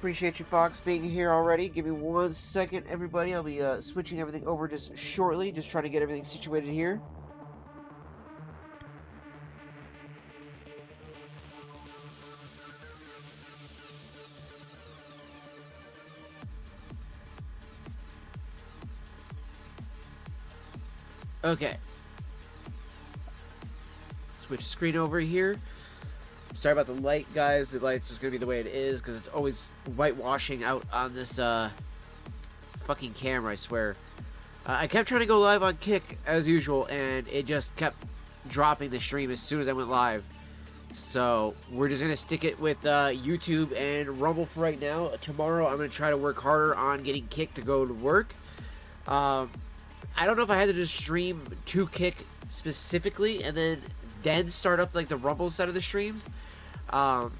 Appreciate you, Fox, being here already. Give me 1 second, everybody. I'll be switching everything over just shortly. Just trying to get everything situated here. Okay. Switch screen over here. Sorry about the light, guys. The light's just gonna be the way it is because it's always whitewashing out on this fucking camera, I swear. I kept trying to go live on Kick as usual, and it just kept dropping the stream as soon as I went live. So we're just gonna stick it with YouTube and Rumble for right now. Tomorrow I'm gonna try to work harder on getting Kick to go to work. I don't know if I had to just stream to Kick specifically and then start up like the Rumble side of the streams. I'm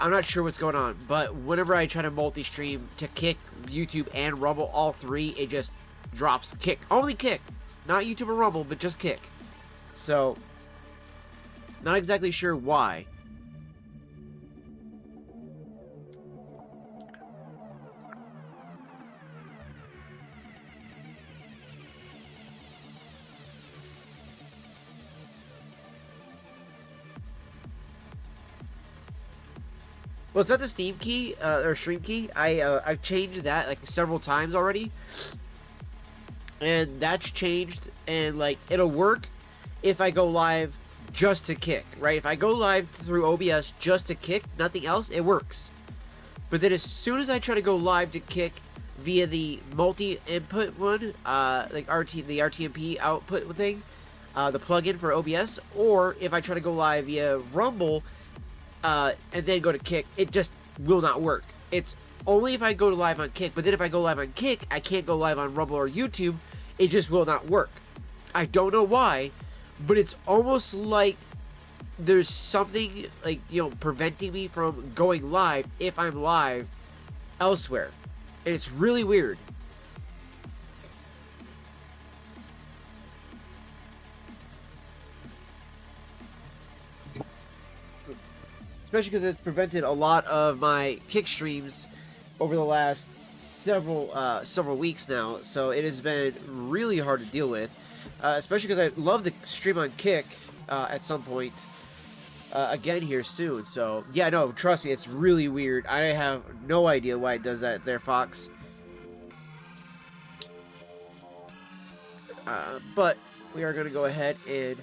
not sure what's going on, but whenever I try to multi-stream to Kick, YouTube, and Rumble, all three, it just drops Kick. Only Kick. Not YouTube or Rumble, but just Kick. So, not exactly sure why. Well, it's not the Steam key, or Stream key. I've changed that, like, several times already. And that's changed, and, like, it'll work if I go live just to Kick, right? If I go live through OBS just to Kick, nothing else, it works. But then as soon as I try to go live to Kick via the multi-input one, like the RTMP output thing, the plugin for OBS, or if I try to go live via Rumble, and then go to Kick, it just will not work. It's only if I go live on Kick, but then if I go live on Kick, I can't go live on Rumble or YouTube. It just will not work. I don't know why, but it's almost like there's something, like, you know, preventing me from going live if I'm live elsewhere. And it's really weird. Especially because it's prevented a lot of my Kick streams over the last several weeks now. So it has been really hard to deal with. Especially because I love to stream on Kick at some point again here soon. So yeah, no, trust me, it's really weird. I have no idea why it does that there, Fox. But we are going to go ahead and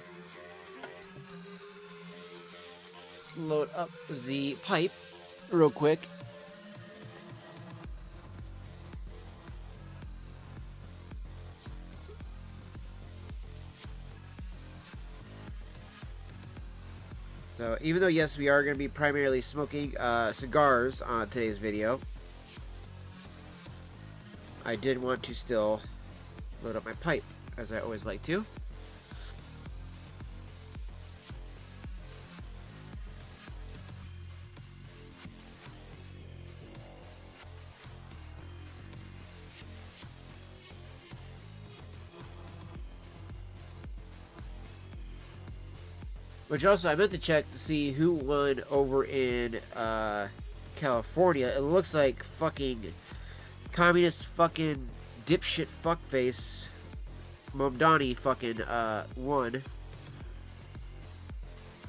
load up the pipe real quick. So even though, yes, we are going to be primarily smoking cigars on today's video, I did want to still load up my pipe, as I always like to. Which also, I meant to check to see who won over in California. It looks like fucking communist fucking dipshit fuckface Momdani fucking won.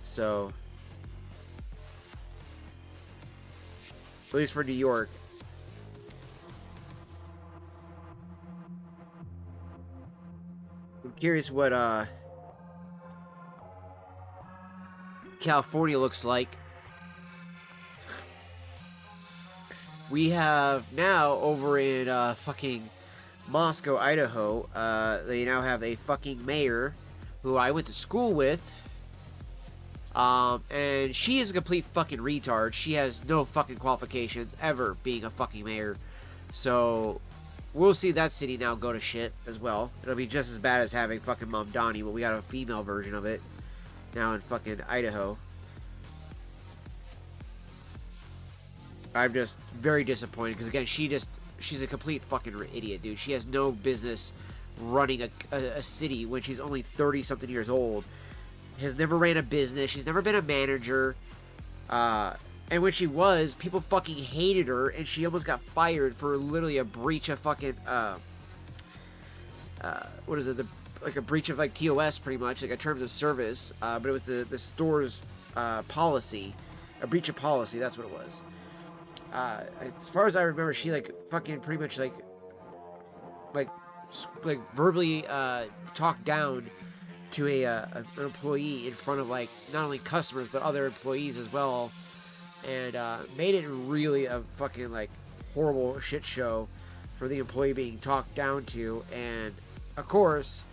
So, at least for New York. I'm curious what California looks like. We have now over in fucking Moscow, Idaho, they now have a fucking mayor who I went to school with, and she is a complete fucking retard. She has no fucking qualifications ever being a fucking mayor. So we'll see that city now go to shit as well. It'll be just as bad as having fucking Momdani, but we got a female version of it now in fucking Idaho. I'm just very disappointed because, again, she's a complete fucking idiot, dude. She has no business running a city when she's only 30-something years old. Has never ran a business. She's never been a manager. And when she was, people fucking hated her, and she almost got fired for literally a breach of fucking, what is it, like a breach of like TOS, pretty much, like a terms of service, but it was the store's policy, a breach of policy, that's what it was. As far as I remember, she like fucking pretty much like verbally talked down to an employee in front of like not only customers but other employees as well, and made it really a fucking like horrible shit show for the employee being talked down to. And of course,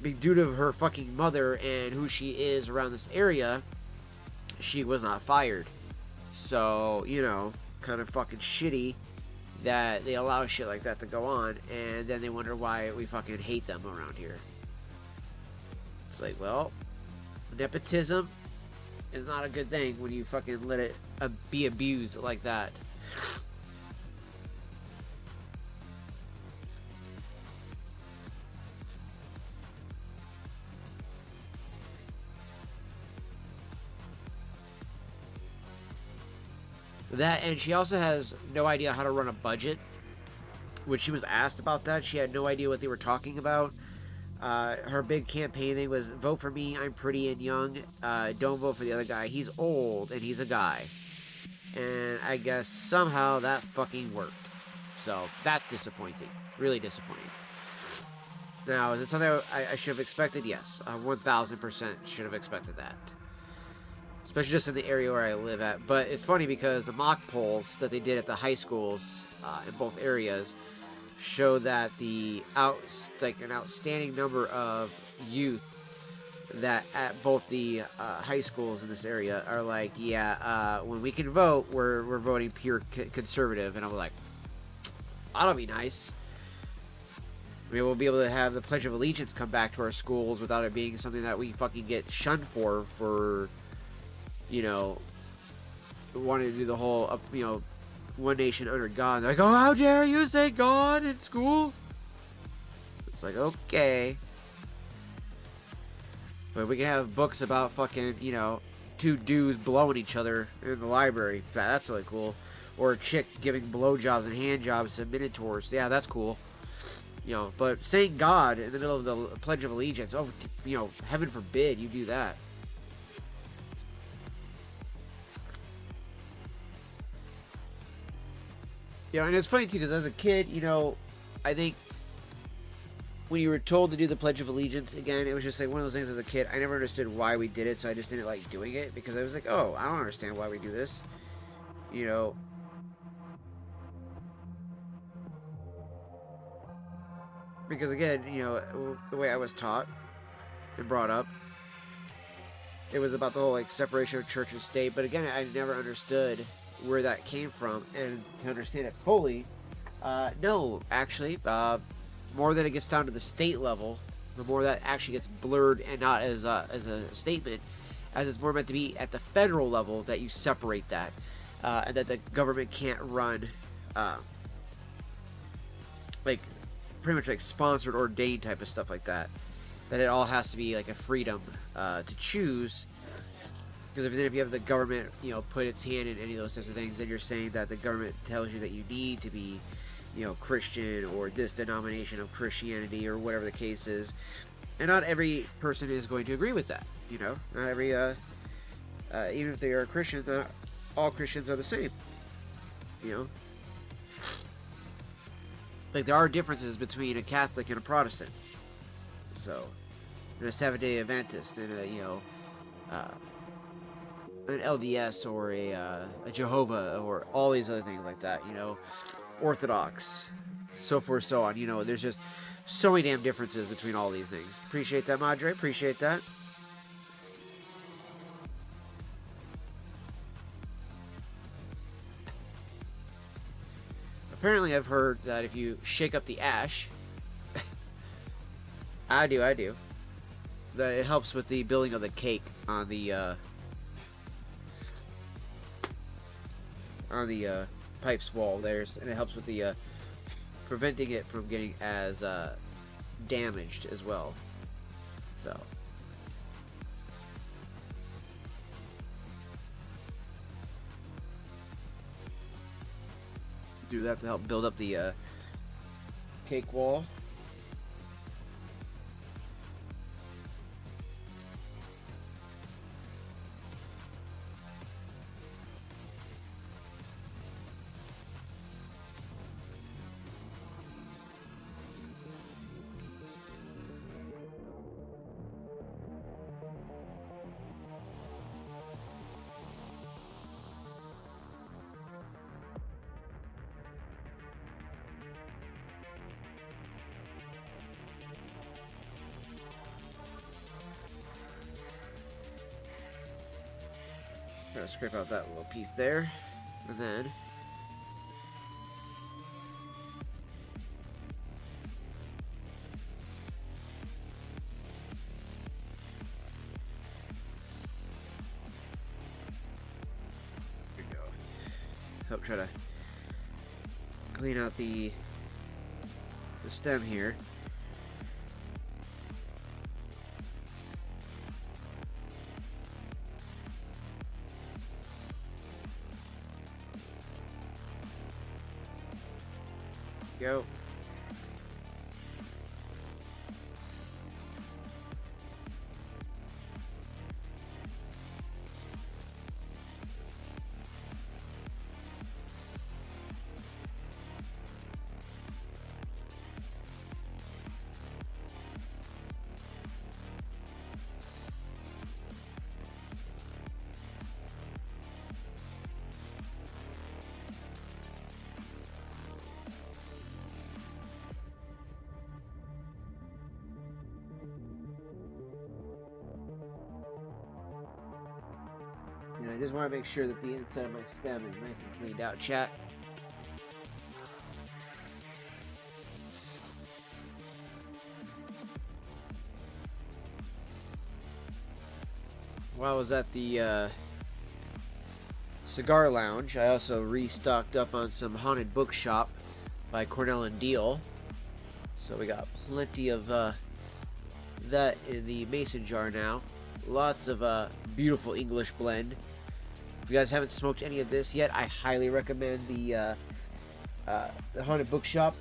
due to her fucking mother and who she is around this area, she was not fired. So, you know, kind of fucking shitty that they allow shit like that to go on, and then they wonder why we fucking hate them around here. It's like, well, nepotism is not a good thing when you fucking let it be abused like that. That, and she also has no idea how to run a budget. When she was asked about that, she had no idea what they were talking about. Her big campaign thing was, vote for me, I'm pretty and young. Don't vote for the other guy, he's old and he's a guy. And I guess somehow that fucking worked. So that's disappointing. Really disappointing. Now, is it something I should have expected? Yes. 1000% should have expected that. Especially just in the area where I live at. But it's funny because the mock polls that they did at the high schools in both areas show that an outstanding number of youth that at both the high schools in this area are like, yeah, when we can vote, we're voting pure conservative. And I'm like, that'll be nice. Maybe we'll be able to have the Pledge of Allegiance come back to our schools without it being something that we fucking get shunned for, you know, wanting to do the whole, you know, one nation under God. They're like, oh, how dare you say God in school? It's like, okay. But we can have books about fucking, you know, two dudes blowing each other in the library. That's really cool. Or a chick giving blowjobs and handjobs to minotaurs. Yeah, that's cool. You know, but saying God in the middle of the Pledge of Allegiance, oh, you know, heaven forbid you do that. Yeah, and it's funny too, because as a kid, you know, I think when you were told to do the Pledge of Allegiance, again, it was just like one of those things as a kid. I never understood why we did it, so I just didn't like doing it, because I was like, oh, I don't understand why we do this. You know. Because again, you know, the way I was taught and brought up, it was about the whole like separation of church and state. But again, I never understood where that came from, and to understand it fully, no, actually, more that it gets down to the state level, the more that actually gets blurred and not as a statement, as it's more meant to be at the federal level that you separate that, and that the government can't run, like, pretty much like sponsored, ordained type of stuff like that. That it all has to be like a freedom to choose. Because if you have the government, you know, put its hand in any of those types of things, then you're saying that the government tells you that you need to be, you know, Christian or this denomination of Christianity or whatever the case is. And not every person is going to agree with that, you know. Not every, even if they are Christians, not all Christians are the same, you know. Like, there are differences between a Catholic and a Protestant. So, and a Seventh-day Adventist and a, you know, an LDS or a Jehovah or all these other things like that, you know, Orthodox, so forth, so on. You know, there's just so many damn differences between all these things. Appreciate that, Madre. Appreciate that. Apparently, I've heard that if you shake up the ash, I do, that it helps with the building of the cake on the pipes wall there, and it helps with the preventing it from getting as damaged as well. So. Do that to help build up the cake wall. Gonna scrape out that little piece there, and then here we go. Help try to clean out the stem here. Go. And I just want to make sure that the inside of my stem is nice and cleaned out, chat. While I was at the Cigar Lounge, I also restocked up on some Haunted Bookshop by Cornell and Deal. So we got plenty of that in the mason jar now. Lots of beautiful English blend. If you guys haven't smoked any of this yet, I highly recommend the Haunted Bookshop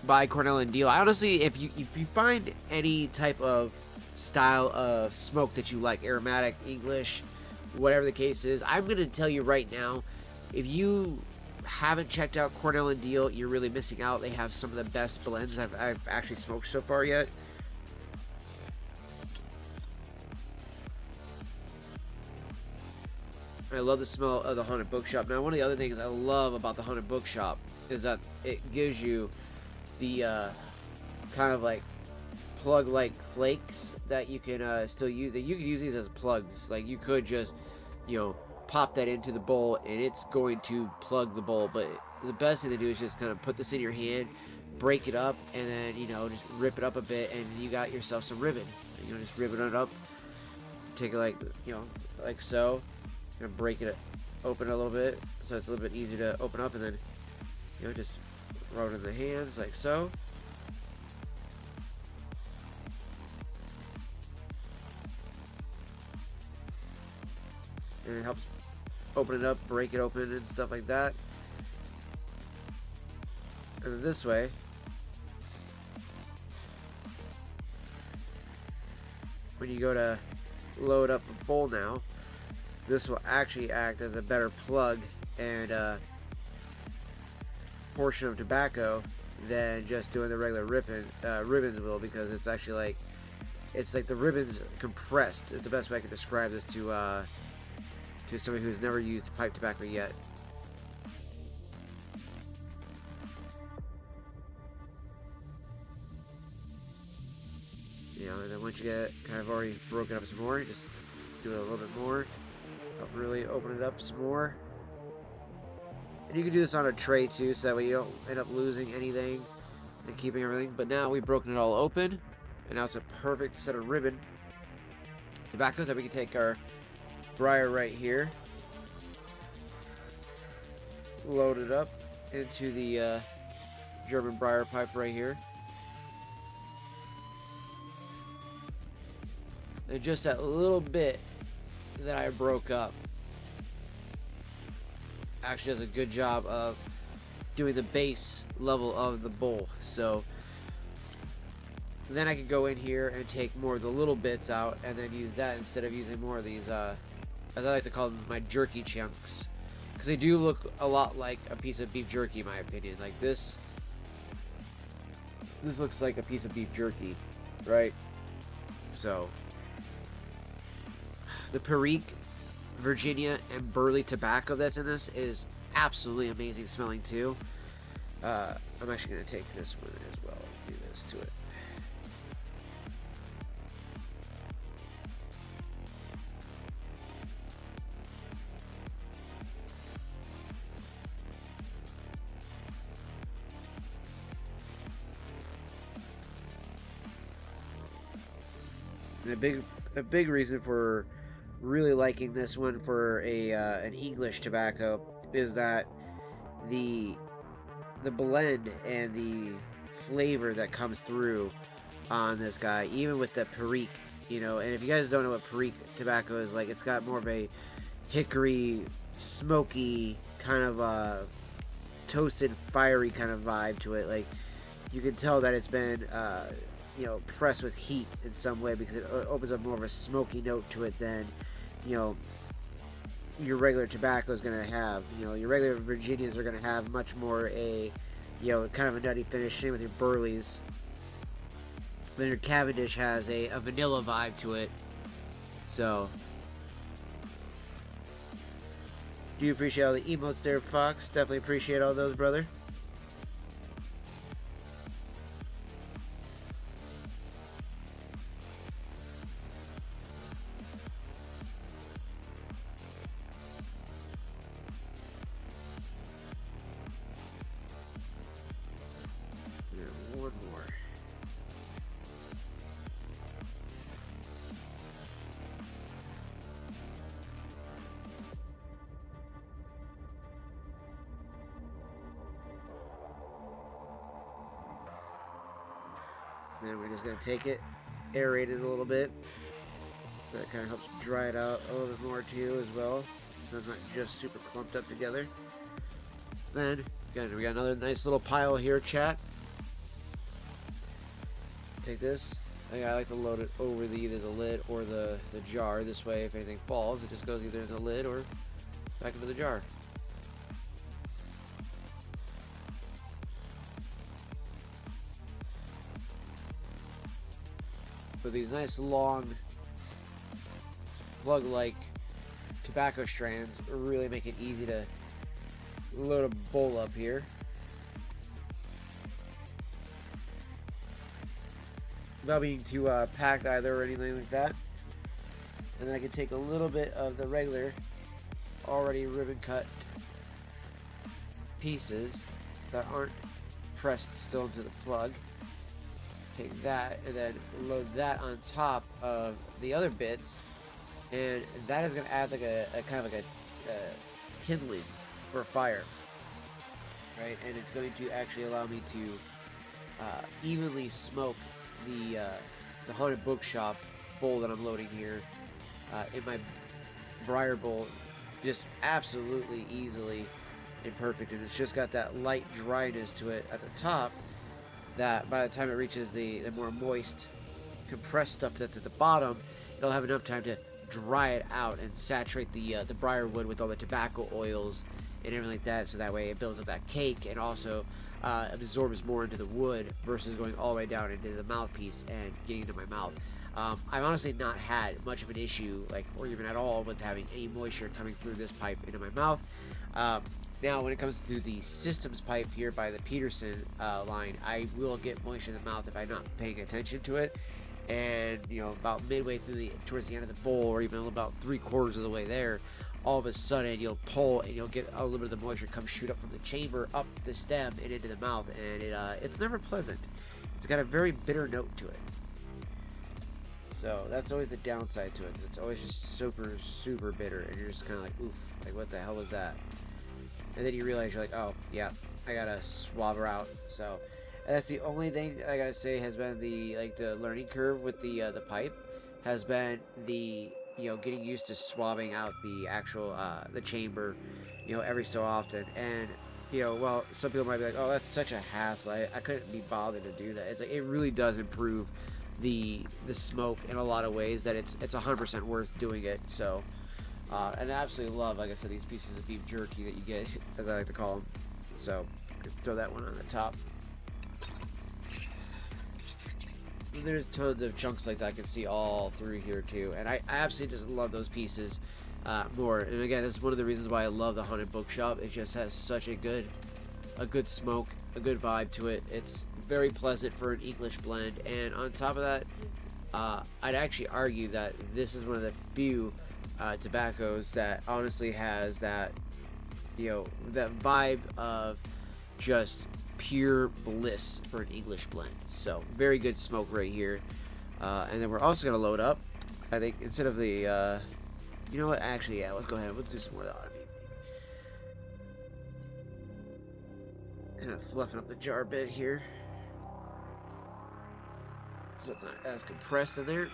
by Cornell and Deal. I honestly, if you find any type of style of smoke that you like, aromatic, English, whatever the case is, I'm gonna tell you right now, if you haven't checked out Cornell and Deal, you're really missing out. They have some of the best blends I've actually smoked so far yet. I love the smell of the Haunted Bookshop. Now, one of the other things I love about the Haunted Bookshop is that it gives you the kind of like plug-like flakes that you can still use. You can use these as plugs. Like, you could just, you know, pop that into the bowl and it's going to plug the bowl. But the best thing to do is just kind of put this in your hand, break it up, and then, you know, just rip it up a bit, and you got yourself some ribbon. You know, just ribbon it up. Take it like, you know, like so. Gonna break it open a little bit so it's a little bit easier to open up, and then, you know, just rub it in the hands like so. And it helps open it up, break it open, and stuff like that. And then this way, when you go to load up a bowl now, this will actually act as a better plug and portion of tobacco than just doing the regular ribbons will, because it's actually like, it's like the ribbons compressed. It's the best way I can describe this to somebody who's never used pipe tobacco yet. You know, and then once you get kind of already broken up some more, just do it a little bit more. Help really open it up some more. And you can do this on a tray too, so that way you don't end up losing anything and keeping everything. But now we've broken it all open, and now it's a perfect set of ribbon tobacco that we can take our briar right here, load it up into the German briar pipe right here. And just that little bit that I broke up actually does a good job of doing the base level of the bowl. So then I can go in here and take more of the little bits out and then use that instead of using more of these, as I like to call them, my jerky chunks. Because they do look a lot like a piece of beef jerky, in my opinion. Like this looks like a piece of beef jerky, right? So the Perique, Virginia, and Burley tobacco that's in this is absolutely amazing smelling too. I'm actually going to take this one as well. Do this to it. And a big reason for really liking this one for an English tobacco is that the blend and the flavor that comes through on this guy, even with the Perique, you know. And if you guys don't know what Perique tobacco is like, it's got more of a hickory, smoky kind of toasted, fiery kind of vibe to it. Like you can tell that it's been you know, pressed with heat in some way because it opens up more of a smoky note to it than, you know, your regular tobacco is going to have. You know, your regular Virginias are going to have much more a, you know, kind of a nutty finish. Same with your Burleys. Then your Cavendish has a vanilla vibe to it. So, do you appreciate all the emotes there, Fox? Definitely appreciate all those, brother. One more. Then we're just going to take it, aerate it a little bit, so that kind of helps dry it out a little bit more too as well, so it's not just super clumped up together. Then, again, we got another nice little pile here, chat. Take this. I like to load it over either the lid or the jar. This way, if anything falls, it just goes either in the lid or back into the jar. But these nice long plug-like tobacco strands really make it easy to load a bowl up here. Without being too packed either or anything like that. And then I can take a little bit of the regular already ribbon cut pieces that aren't pressed still into the plug. Take that and then load that on top of the other bits, and that is going to add like a kind of like a kindling for a fire, right? And it's going to actually allow me to evenly smoke the Haunted Bookshop bowl that I'm loading here in my Briar bowl just absolutely easily and perfect. And it's just got that light dryness to it at the top that by the time it reaches the more moist compressed stuff that's at the bottom, it'll have enough time to dry it out and saturate the briar wood with all the tobacco oils and everything like that, so that way it builds up that cake and also absorbs more into the wood versus going all the way down into the mouthpiece and getting into my mouth. I've honestly not had much of an issue, like, or even at all, with having any moisture coming through this pipe into my mouth. Now, when it comes to the systems pipe here by the Peterson line, I will get moisture in the mouth if I'm not paying attention to it. And, you know, about midway through towards the end of the bowl, or even about 3/4 of the way there, all of a sudden you'll pull and you'll get a little bit of the moisture come shoot up from the chamber, up the stem, and into the mouth. And it's never pleasant. It's got a very bitter note to it. So that's always the downside to it. It's always just super, super bitter, and you're just kind of like, oof, like what the hell was that? And then you realize you're like, oh yeah, I gotta swab her out. So that's the only thing I gotta say has been the learning curve with the pipe has been the, you know, getting used to swabbing out the actual the chamber, you know, every so often. And you know, well, some people might be like, oh, that's such a hassle. I couldn't be bothered to do that. It's like, it really does improve the smoke in a lot of ways that it's 100% worth doing it. So, and I absolutely love, like I said, these pieces of beef jerky that you get, as I like to call them. So, throw that one on the top. And there's tons of chunks like that I can see all through here too, and I absolutely just love those pieces more. And again, that's one of the reasons why I love the Haunted Bookshop. It just has such a good smoke, a good vibe to it. It's very pleasant for an English blend, and on top of that, I'd actually argue that this is one of the few tobaccos that honestly has that, you know, that vibe of just pure bliss for an English blend. So very good smoke right here. And then we're also going to load up, I think, instead of the you know what, actually, yeah, let's go ahead, let's do some more of the automate. Kind of fluffing up the jar a bit here, so it's not as compressed in there.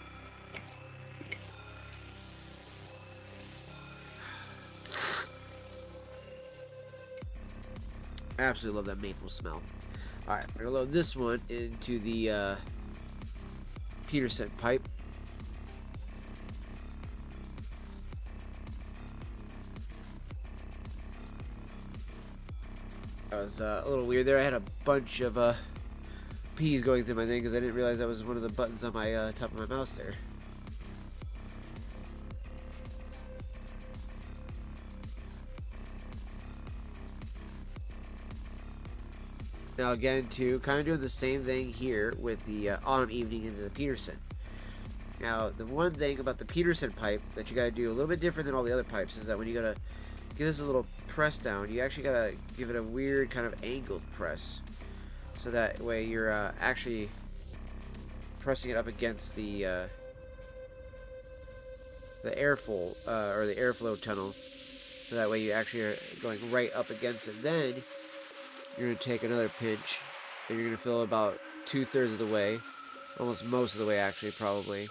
Absolutely love that maple smell. Alright, we're gonna load this one into the Peterson pipe. That was a little weird there. I had a bunch of peas going through my thing because I didn't realize that was one of the buttons on my top of my mouse there. Now again, too, kind of doing the same thing here with the autumn evening into the Peterson. Now, the one thing about the Peterson pipe that you got to do a little bit different than all the other pipes is that when you got to give this a little press down, you actually got to give it a weird kind of angled press. So that way you're actually pressing it up against the airflow or the airflow tunnel. So that way you actually are going right up against it. Then you're going to take another pinch, and you're going to fill about 2/3 of the way, almost most of the way actually, probably.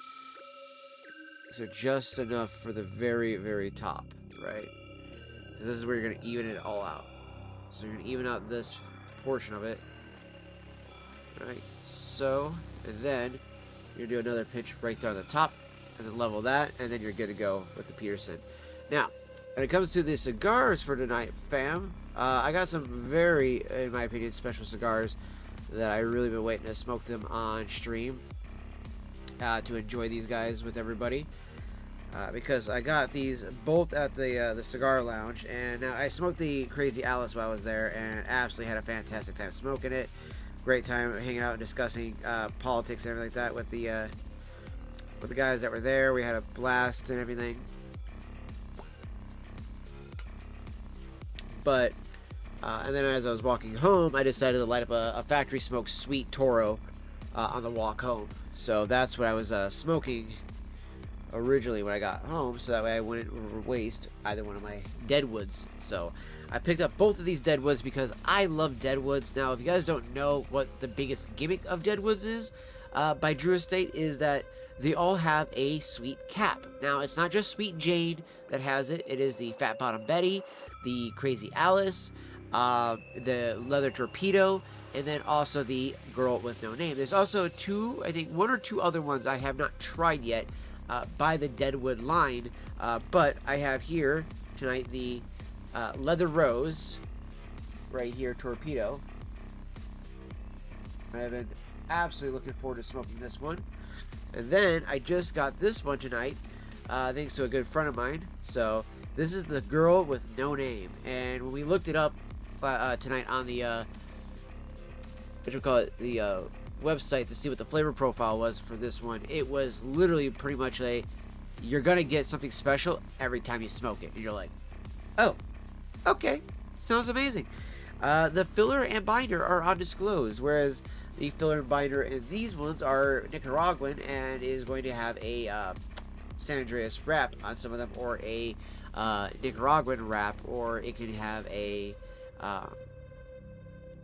So just enough for the very, very top, right? And this is where you're going to even it all out. So you're going to even out this portion of it, right? So, and then you're going to do another pinch right there on the top, and then level that, and then you're good to go with the Peterson. Now, when it comes to the cigars for tonight, fam, I got some very, in my opinion, special cigars that I really been waiting to smoke them on stream to enjoy these guys with everybody, because I got these both at the cigar lounge, and now I smoked the Crazy Alice while I was there, and absolutely had a fantastic time smoking it. Great time hanging out and discussing politics and everything like that with the guys that were there. We had a blast and everything. But, and then as I was walking home, I decided to light up a factory smoked Sweet Toro on the walk home. So that's what I was smoking originally when I got home, so that way I wouldn't waste either one of my Deadwoods. So I picked up both of these Deadwoods because I love Deadwoods. Now, if you guys don't know what the biggest gimmick of Deadwoods is, by Drew Estate, is that they all have a sweet cap. Now, it's not just Sweet Jane that has it. It is the Fat Bottom Betty, the Crazy Alice, the Leather Torpedo, and then also the Girl with No Name. There's also two, I think one or two other ones I have not tried yet by the Deadwood line, but I have here tonight the Leather Rose, right here, Torpedo. I've been absolutely looking forward to smoking this one. And then I just got this one tonight, thanks to a good friend of mine. So this is the Girl with No Name, and when we looked it up tonight on the what you call it, the website to see what the flavor profile was for this one, it was literally pretty much you're gonna get something special every time you smoke it, and you're like, oh, okay, sounds amazing. The filler and binder are undisclosed, whereas the filler and binder in these ones are Nicaraguan and is going to have a San Andreas wrap on some of them, or a Nicaraguan wrap, or it can have a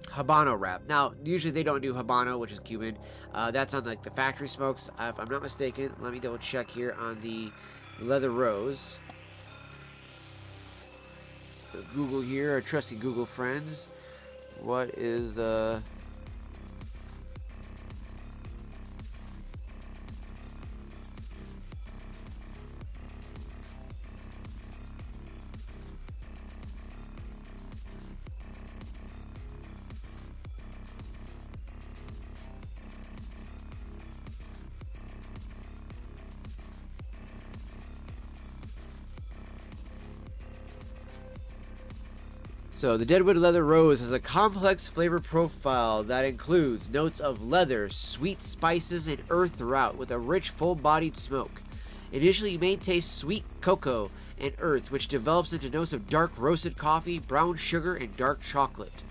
Habano wrap. Now, usually they don't do Habano, which is Cuban. That's on like the factory smokes, if I'm not mistaken. Let me double check here on the Leather Rose. Google here, our trusty Google friends. What is the... So, the Deadwood Leather Rose has a complex flavor profile that includes notes of leather, sweet spices, and earth throughout, with a rich, full-bodied smoke. Initially, you may taste sweet cocoa and earth, which develops into notes of dark roasted coffee, brown sugar, and dark chocolate,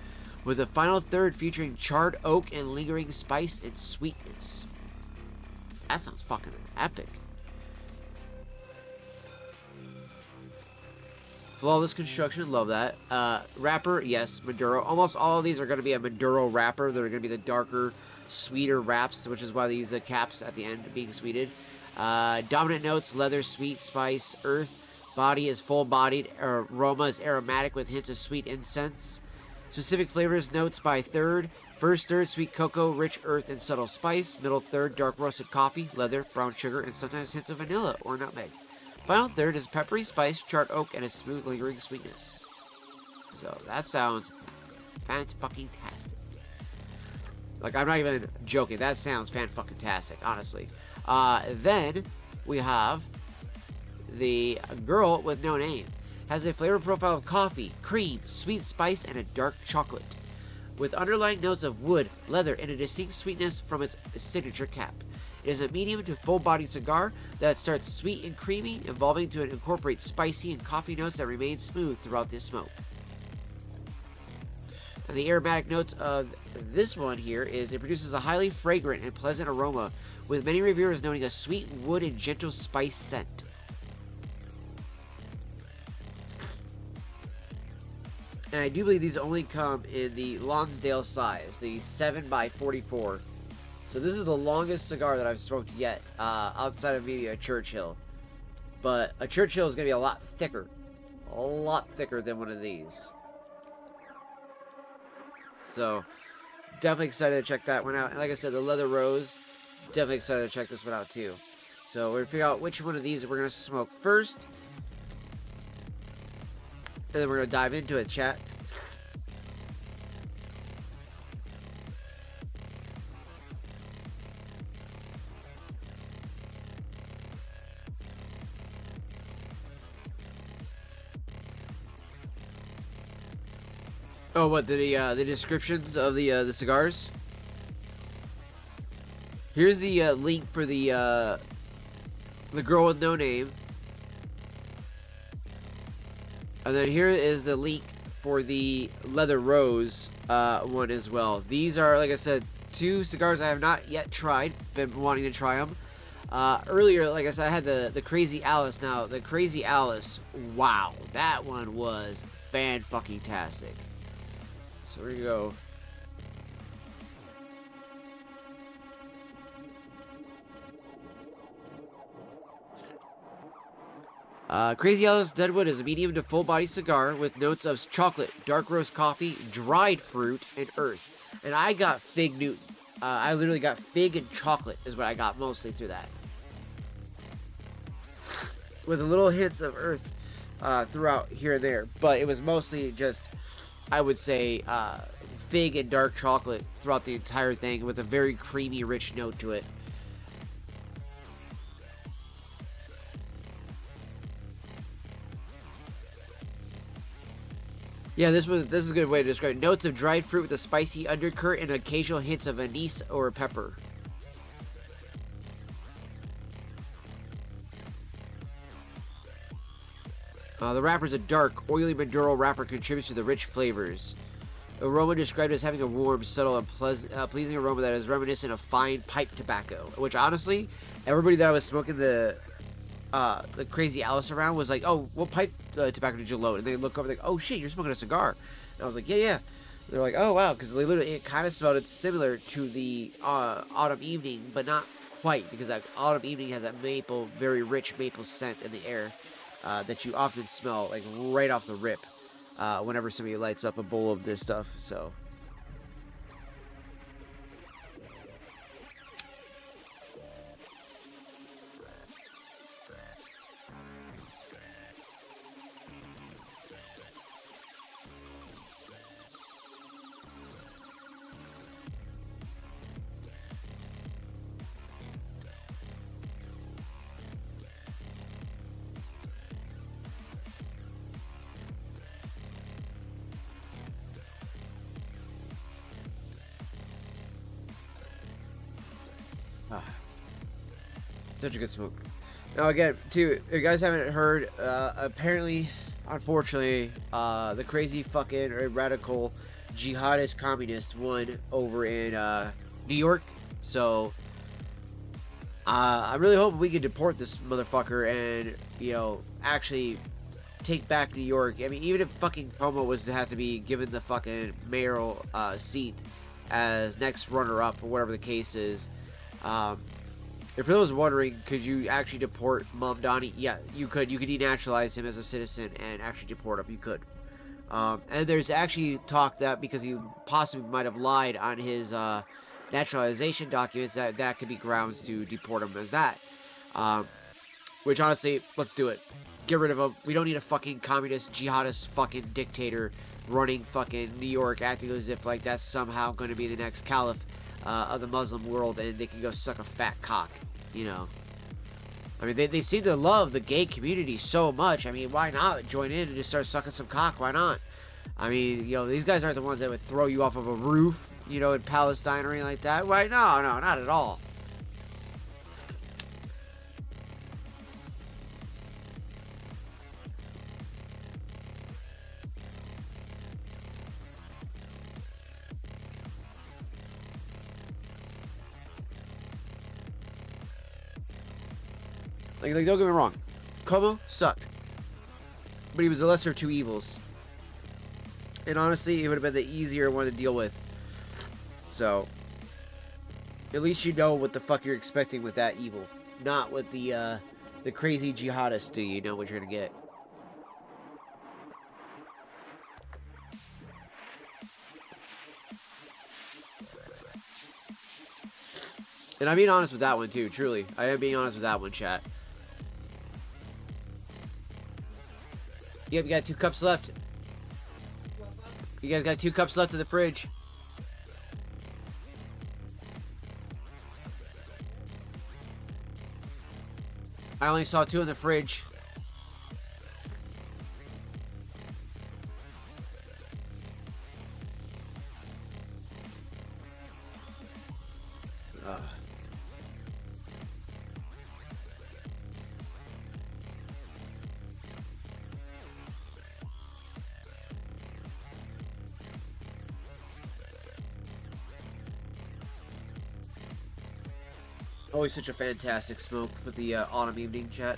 with a final third featuring charred oak and lingering spice and sweetness. That sounds fucking epic. Flawless construction, love that. Wrapper, yes, Maduro. Almost all of these are going to be a Maduro wrapper. They're going to be the darker, sweeter wraps, which is why they use the caps at the end being sweeted. Dominant notes, leather, sweet, spice, earth. Body is full-bodied. Aroma is aromatic with hints of sweet incense. Specific flavors, notes by third. First third, sweet cocoa, rich earth, and subtle spice. Middle third, dark roasted coffee, leather, brown sugar, and sometimes hints of vanilla or nutmeg. Final third is peppery spice, charred oak, and a smooth, lingering sweetness. So, that sounds fan-fucking-tastic. Like, I'm not even joking. That sounds fan-fucking-tastic, honestly. Then, we have the Girl with No Name. Has a flavor profile of coffee, cream, sweet spice, and a dark chocolate, with underlying notes of wood, leather, and a distinct sweetness from its signature cap. It is a medium to full-bodied cigar that starts sweet and creamy, evolving to incorporate spicy and coffee notes that remain smooth throughout the smoke. And the aromatic notes of this one here is it produces a highly fragrant and pleasant aroma, with many reviewers noting a sweet wood and gentle spice scent. And I do believe these only come in the Lonsdale size, the 7x44. So this is the longest cigar that I've smoked yet, outside of maybe a Churchill. But a Churchill is going to be a lot thicker than one of these. So, definitely excited to check that one out. And like I said, the Leather Rose, definitely excited to check this one out too. So we're going to figure out which one of these we're going to smoke first. And then we're going to dive into it, chat. Oh, what, the descriptions of the cigars? Here's the link for the Girl with No Name. And then here is the link for the Leather Rose one as well. These are, like I said, two cigars I have not yet tried. Been wanting to try them. Earlier, like I said, I had the Crazy Alice. Now, the Crazy Alice, wow, that one was fan-fucking-tastic. So here you go. Crazy Alice Deadwood is a medium to full-body cigar with notes of chocolate, dark roast coffee, dried fruit, and earth. And I got Fig Newton. I literally got fig and chocolate is what I got mostly through that. With a little hints of earth throughout here and there. But it was mostly just, I would say, fig and dark chocolate throughout the entire thing with a very creamy, rich note to it. Yeah, this is a good way to describe it. Notes of dried fruit with a spicy undercurrent and occasional hints of anise or pepper. The wrapper is a dark, oily Maduro wrapper contributes to the rich flavors. Aroma described as having a warm, subtle, and pleasing aroma that is reminiscent of fine pipe tobacco. Which, honestly, everybody that I was smoking the Crazy Alice around was like, oh, what pipe tobacco did you load? And they look over like, oh shit, you're smoking a cigar. And I was like, yeah. They're like, oh wow, because it kind of smelled similar to the Autumn Evening, but not quite, because that Autumn Evening has that maple, very rich maple scent in the air that you often smell like right off the rip. whenever somebody lights up a bowl of this stuff. So. Such a good smoke. Now again, too, if you guys haven't heard, apparently, unfortunately, the crazy fucking radical jihadist communist won over in New York. So I really hope we can deport this motherfucker and, you know, actually take back New York. I mean, even if fucking Cuomo was to have to be given the fucking mayoral seat as next runner-up or whatever the case is, if anyone was wondering, could you actually deport Mamdani? Yeah, you could. You could denaturalize him as a citizen and actually deport him. You could. And there's actually talk that because he possibly might have lied on his naturalization documents, that could be grounds to deport him as that. Which honestly, let's do it. Get rid of him. We don't need a fucking communist, jihadist fucking dictator running fucking New York, acting as if like that's somehow going to be the next caliph of the Muslim world, and they can go suck a fat cock, you know. I mean, they seem to love the gay community so much. I mean, why not join in and just start sucking some cock? Why not? I mean, you know, these guys aren't the ones that would throw you off of a roof, you know, in Palestine or anything like that. Why? No, not at all. Like, don't get me wrong. Como sucked. But he was the lesser of two evils. And honestly, it would have been the easier one to deal with. So, at least you know what the fuck you're expecting with that evil. Not with the crazy jihadists do. You know what you're gonna get. And I'm being honest with that one too, truly. I am being honest with that one, chat. Yep, you got 2 cups left. You guys got 2 cups left in the fridge. I only saw 2 in the fridge. Always such a fantastic smoke with the autumn evening, chat.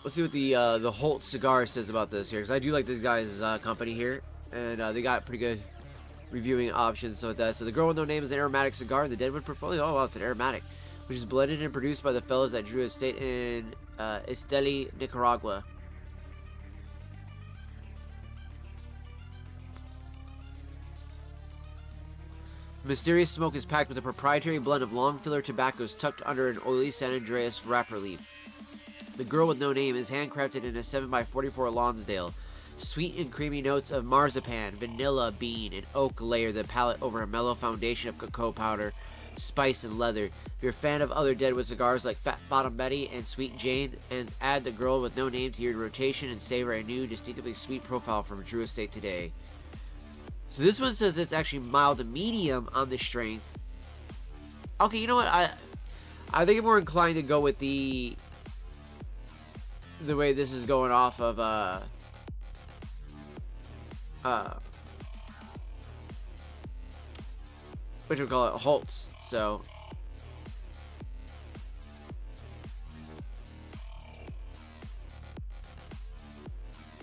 Let's see what the Holt Cigar says about this here, because I do like this guy's company here, and they got pretty good reviewing options. So with that, so the Girl with No Name is an aromatic cigar in the Deadwood portfolio. Oh wow, it's an aromatic, which is blended and produced by the fellows at Drew Estate in Esteli, Nicaragua. Mysterious smoke is packed with a proprietary blend of long filler tobaccos tucked under an oily San Andreas wrapper leaf. The Girl with No Name is handcrafted in a 7x44 Lonsdale. Sweet and creamy notes of marzipan, vanilla, bean, and oak layer the palate over a mellow foundation of cocoa powder, spice, and leather. If you're a fan of other Deadwood cigars like Fat Bottom Betty and Sweet Jane, and add the Girl with No Name to your rotation and savor a new, distinctively sweet profile from Drew Estate today. So this one says it's actually mild to medium on the strength. Okay, you know what? I think I'm more inclined to go with the way this is going off of what do we call it? Holtz. So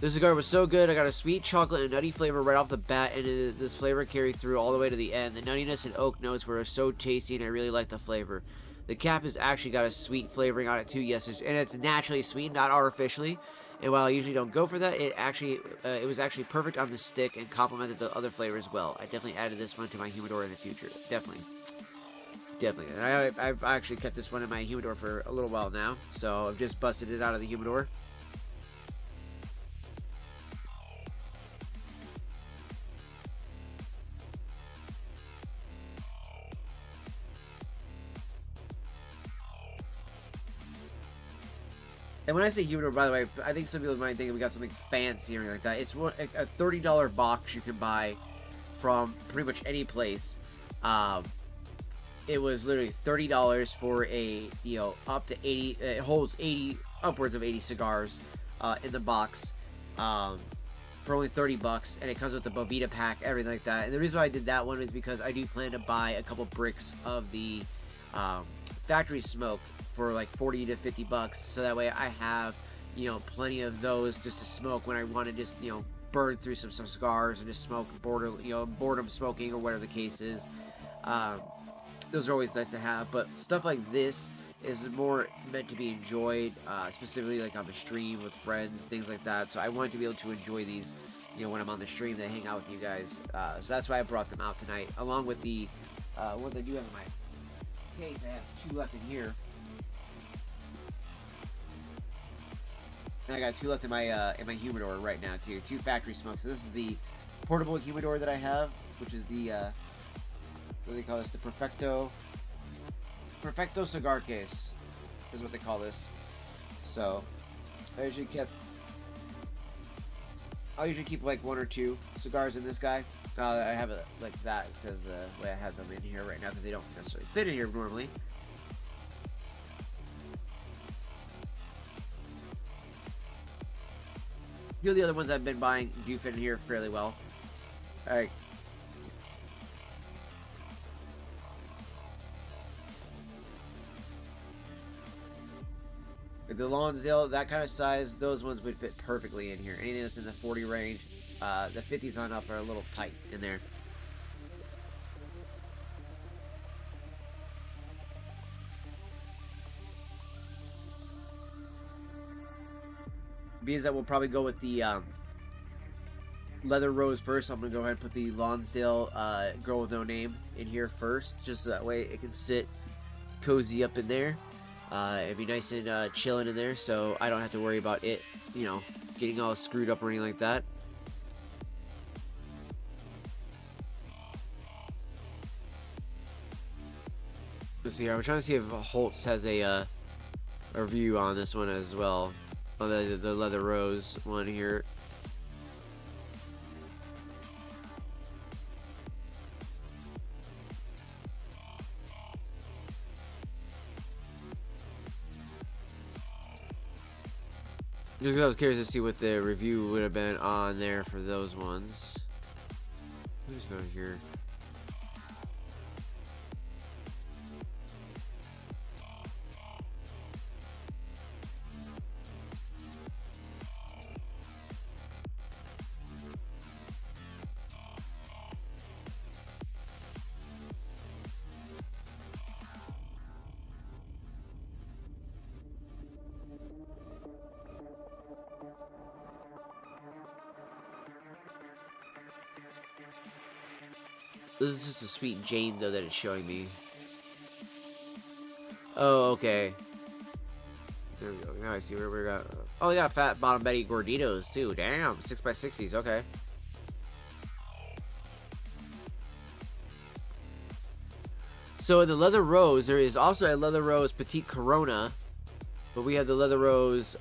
This cigar was so good. I got a sweet chocolate and nutty flavor right off the bat, and this flavor carried through all the way to the end. The nuttiness and oak notes were so tasty, and I really like the flavor. The cap has actually got a sweet flavoring on it too. Yes, and it's naturally sweet, not artificially. And while I usually don't go for that, it was actually perfect on the stick and complemented the other flavors well. I definitely added this one to my humidor in the future. Definitely. And I've actually kept this one in my humidor for a little while now, so I've just busted it out of the humidor. And when I say humidor, by the way, I think some people might think we got something fancy or anything like that. It's a $30 box you can buy from pretty much any place. It was literally $30 for a, up to 80, it holds upwards of 80 cigars in the box for only 30 bucks, and it comes with the Bovita pack, everything like that. And the reason why I did that one is because I do plan to buy a couple bricks of the factory smoke for like 40 to 50 bucks, so that way I have, plenty of those just to smoke when I want to just, burn through some cigars and just smoke boredom smoking or whatever the case is. Those are always nice to have, but stuff like this is more meant to be enjoyed, specifically like on the stream with friends, things like that. So I want to be able to enjoy these, when I'm on the stream, to hang out with you guys. So that's why I brought them out tonight, along with the ones I do have in my case. I have 2 left in here. And I got 2 left in my humidor right now too. 2 factory smokes. So this is the portable humidor that I have, which is the what do they call this? The Perfecto cigar case is what they call this. So I'll usually keep like 1 or 2 cigars in this guy. I have it like that because the way I have them in here right now, because they don't necessarily fit in here normally. A few of the other ones I've been buying do fit in here fairly well. Alright. Like the Lonsdale, that kind of size, those ones would fit perfectly in here. Anything that's in the 40 range, the 50s on up are a little tight in there. Because that will probably go with the Leather Rose first. I'm going to go ahead and put the Lonsdale Girl with No Name in here first, just so that way it can sit cozy up in there. It'd be nice and chilling in there, so I don't have to worry about it, getting all screwed up or anything like that. Let's see here. I'm trying to see if Holtz has a review on this one as well. Oh, the Leather Rose one here. Just because I was curious to see what the review would have been on there for those ones. Who's going here? This is just a sweet Jane, though, that it's showing me. Oh, okay. There we go. Now I see where we got. Oh, they got Fat Bottom Betty Gorditos, too. Damn. 6x60s. Okay. So in the Leather Rose, there is also a Leather Rose Petite Corona. But we have the Leather Rose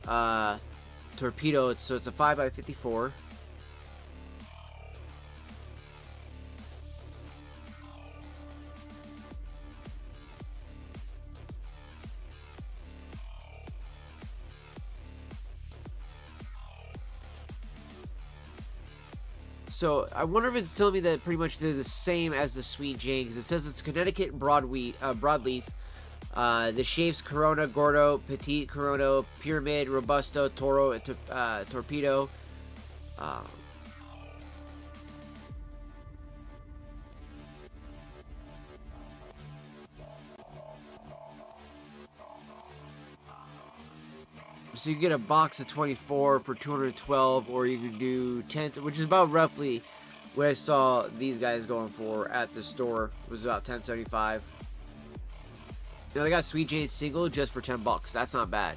Torpedo. So it's a 5x54. So I wonder if it's telling me that pretty much they're the same as the Sweet Jane, because it says it's Connecticut broadleaf. The shapes Corona, Gordo, Petite Corona, Pyramid, Robusto, Toro, and Torpedo. Um, so you get a box of 24 for 212, or you can do 10, which is about roughly what I saw these guys going for at the store. It was about 10.75. Now they got Sweet Jane single just for 10 bucks. That's not bad.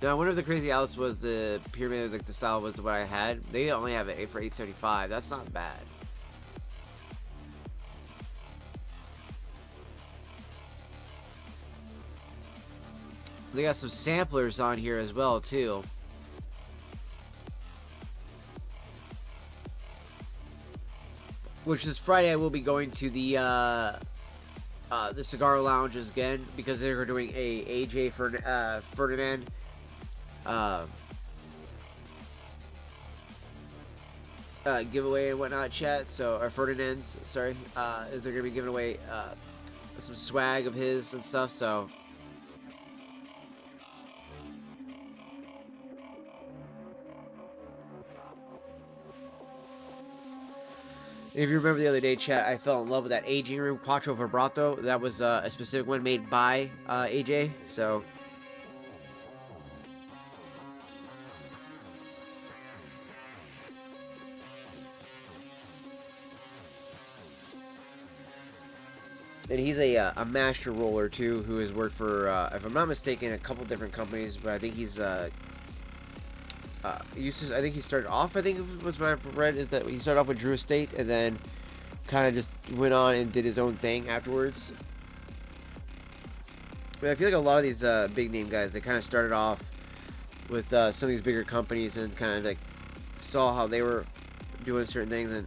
Now I wonder if the Crazy Alice was the pyramid, like the style was what I had. They only have it for 8.75. That's not bad. They got some samplers on here as well too. Which is Friday, I will be going to the cigar lounges again because they're doing a AJ Ferdinand giveaway and whatnot, chat. So, or Ferdinand's, sorry, they're gonna be giving away some swag of his and stuff. So. If you remember the other day, chat, I fell in love with that aging room Quattro Vibrato. That was a specific one made by AJ. So, and he's a master roller too, who has worked for, if I'm not mistaken, a couple different companies. But I think he's I think he started off, I think it was what I read, is that he started off with Drew Estate and then kind of just went on and did his own thing afterwards. But I feel like a lot of these big name guys, they kind of started off with some of these bigger companies and kind of like saw how they were doing certain things and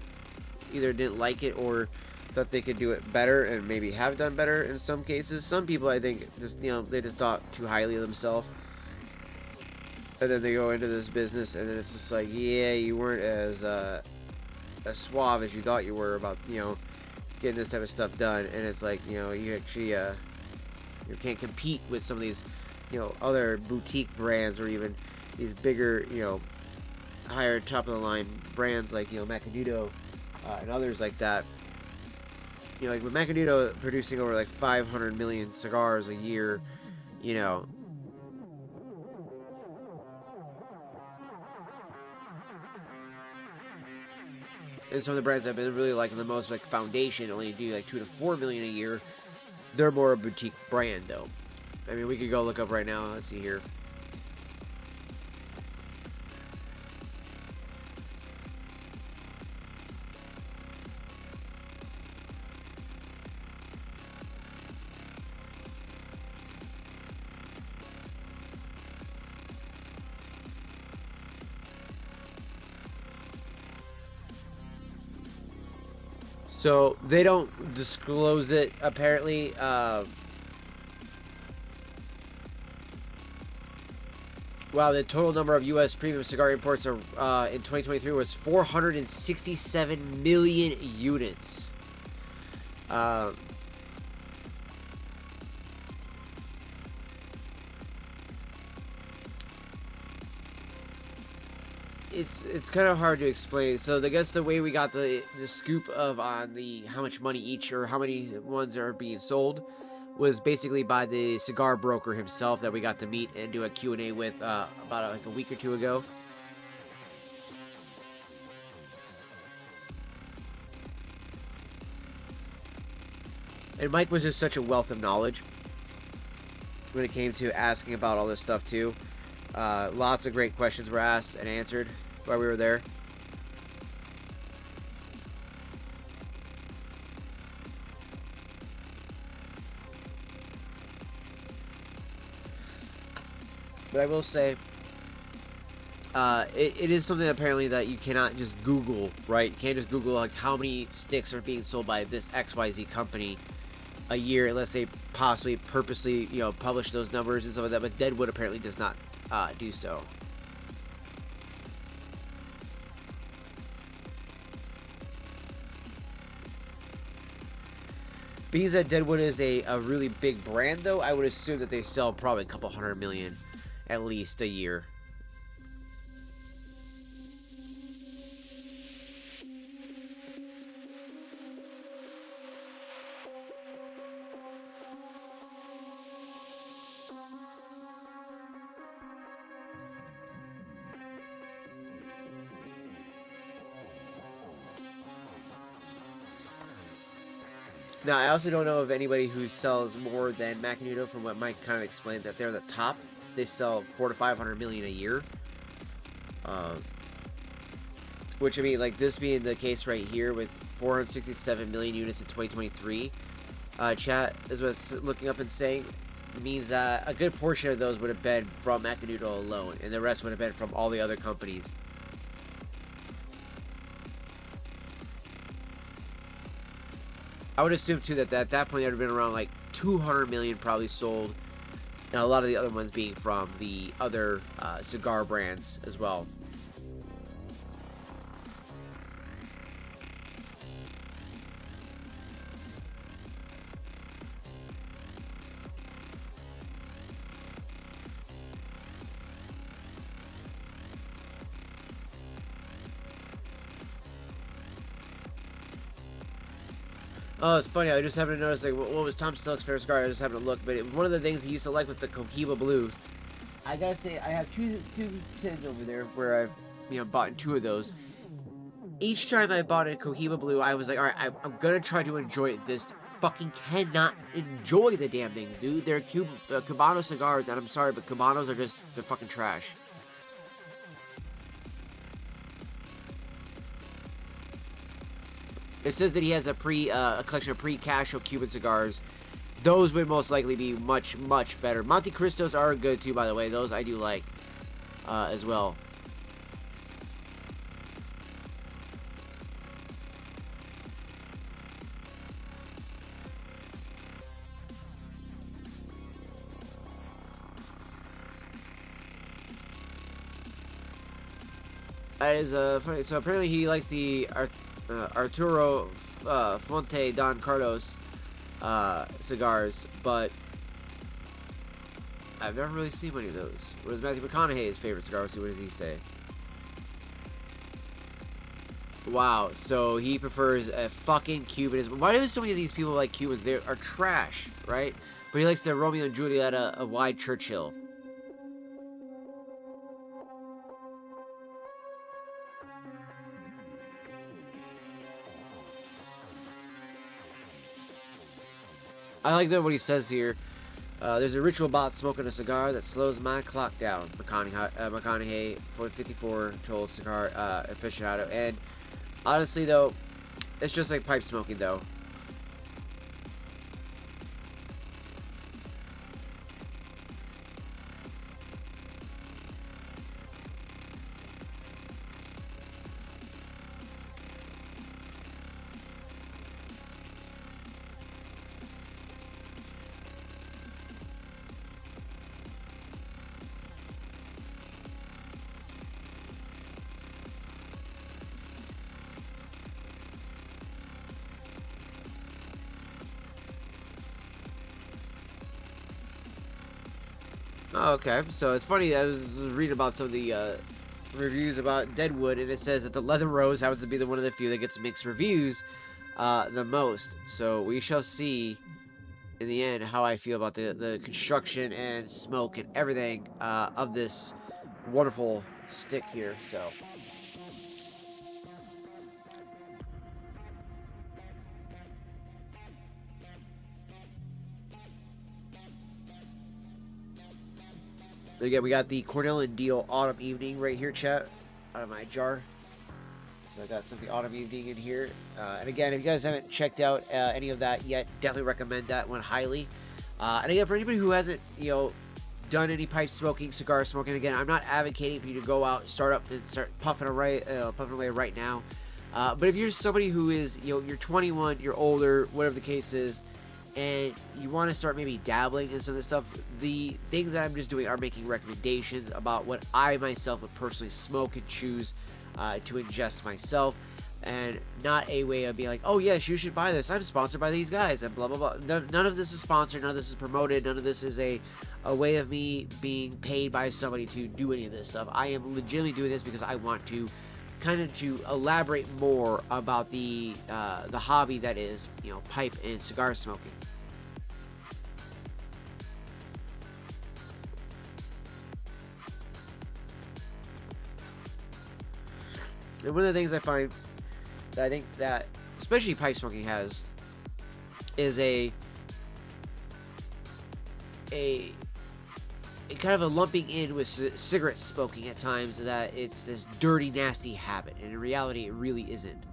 either didn't like it or thought they could do it better and maybe have done better in some cases. Some people, I think, just, you know, they just thought too highly of themselves. And then they go into this business, and then it's just like, yeah, you weren't as suave as you thought you were about, you know, getting this type of stuff done. And it's like, you know, you actually you can't compete with some of these, you know, other boutique brands or even these bigger, you know, higher top of the line brands like, you know, Macanudo and others like that. You know, like with Macanudo producing over like 500 million cigars a year, you know. And some of the brands I've been really liking the most, like Foundation, only do like 2 to 4 million a year. They're more a boutique brand, though. I mean, we could go look up right now. Let's see here. So they don't disclose it apparently. Wow, the total number of U.S. premium cigar imports are, in 2023 was 467 million units. It's kind of hard to explain. So I guess the way we got the scoop of on the how much money each or how many ones are being sold was basically by the cigar broker himself that we got to meet and do a Q&A with about like a week or two ago. And Mike was just such a wealth of knowledge when it came to asking about all this stuff too. Lots of great questions were asked and answered while we were there. But I will say, it is something apparently that you cannot just Google, right? You can't just Google like how many sticks are being sold by this XYZ company a year unless they possibly purposely, you know, publish those numbers and stuff like that. But Deadwood apparently does not do so. Being that Deadwood is a really big brand, though, I would assume that they sell probably a couple 100 million at least a year. Now, I also don't know of anybody who sells more than Macanudo. From what Mike kind of explained, that they're the top. They sell 400 to 500 million a year. Which, I mean, like this being the case right here with 467 million units in 2023. Chat is what's looking up and saying means a good portion of those would have been from Macanudo alone, and the rest would have been from all the other companies. I would assume too that at that point there would have been around like 200 million probably sold, and a lot of the other ones being from the other cigar brands as well. Oh, it's funny. I just happened to notice, like, what was Tom Selleck's favorite cigar? I just happened to look, but one of the things he used to like was the Cohiba Blues. I gotta say, I have two tins over there where I've, bought two of those. Each time I bought a Cohiba Blue, I was like, all right, I'm gonna try to enjoy it. This fucking cannot enjoy the damn things, dude. They're Cubano cigars, and I'm sorry, but Cubanos are they're fucking trash. It says that he has a collection of pre-casual Cuban cigars. Those would most likely be much, much better. Monte Cristos are good too, by the way. Those I do like as well. That is funny. So apparently he likes the Arturo Fuente Don Carlos cigars, but I've never really seen many of those. What is Matthew McConaughey's favorite cigar? Let's see, what does he say? Wow, so he prefers a fucking Cubanism. Why do so many of these people like Cubans? They are trash, right? But he likes the Romeo and Juliet, a wide Churchill. I like that what he says here. There's a ritual about smoking a cigar that slows my clock down. McConaughey 454 told cigar aficionado. And honestly, though, it's just like pipe smoking, though. Oh, okay, so it's funny, I was reading about some of the reviews about Deadwood, and it says that the Leather Rose happens to be one of the few that gets mixed reviews the most. So we shall see in the end how I feel about the construction and smoke and everything of this wonderful stick here. So again, we got the Cornell and Deal Autumn Evening right here, chat, out of my jar. So I got some of the Autumn Evening in here. And again, if you guys haven't checked out any of that yet, definitely recommend that one highly. And again, for anybody who hasn't, done any pipe smoking, cigar smoking, again, I'm not advocating for you to go out, start up and start puffing away right now. But if you're somebody who is, you're 21, you're older, whatever the case is, and you want to start maybe dabbling in some of this stuff, the things that I'm just doing are making recommendations about what I myself would personally smoke and choose to ingest myself. and not a way of being like, oh yes, you should buy this, I'm sponsored by these guys, and blah blah blah. None of this is sponsored, none of this is promoted, none of this is a way of me being paid by somebody to do any of this stuff. I am legitimately doing this because I want to kind of to elaborate more about the hobby that is, you know, pipe and cigar smoking. And one of the things I find that I think that especially pipe smoking has is a kind of a lumping in with cigarette smoking at times, that it's this dirty, nasty habit, and in reality it really isn't.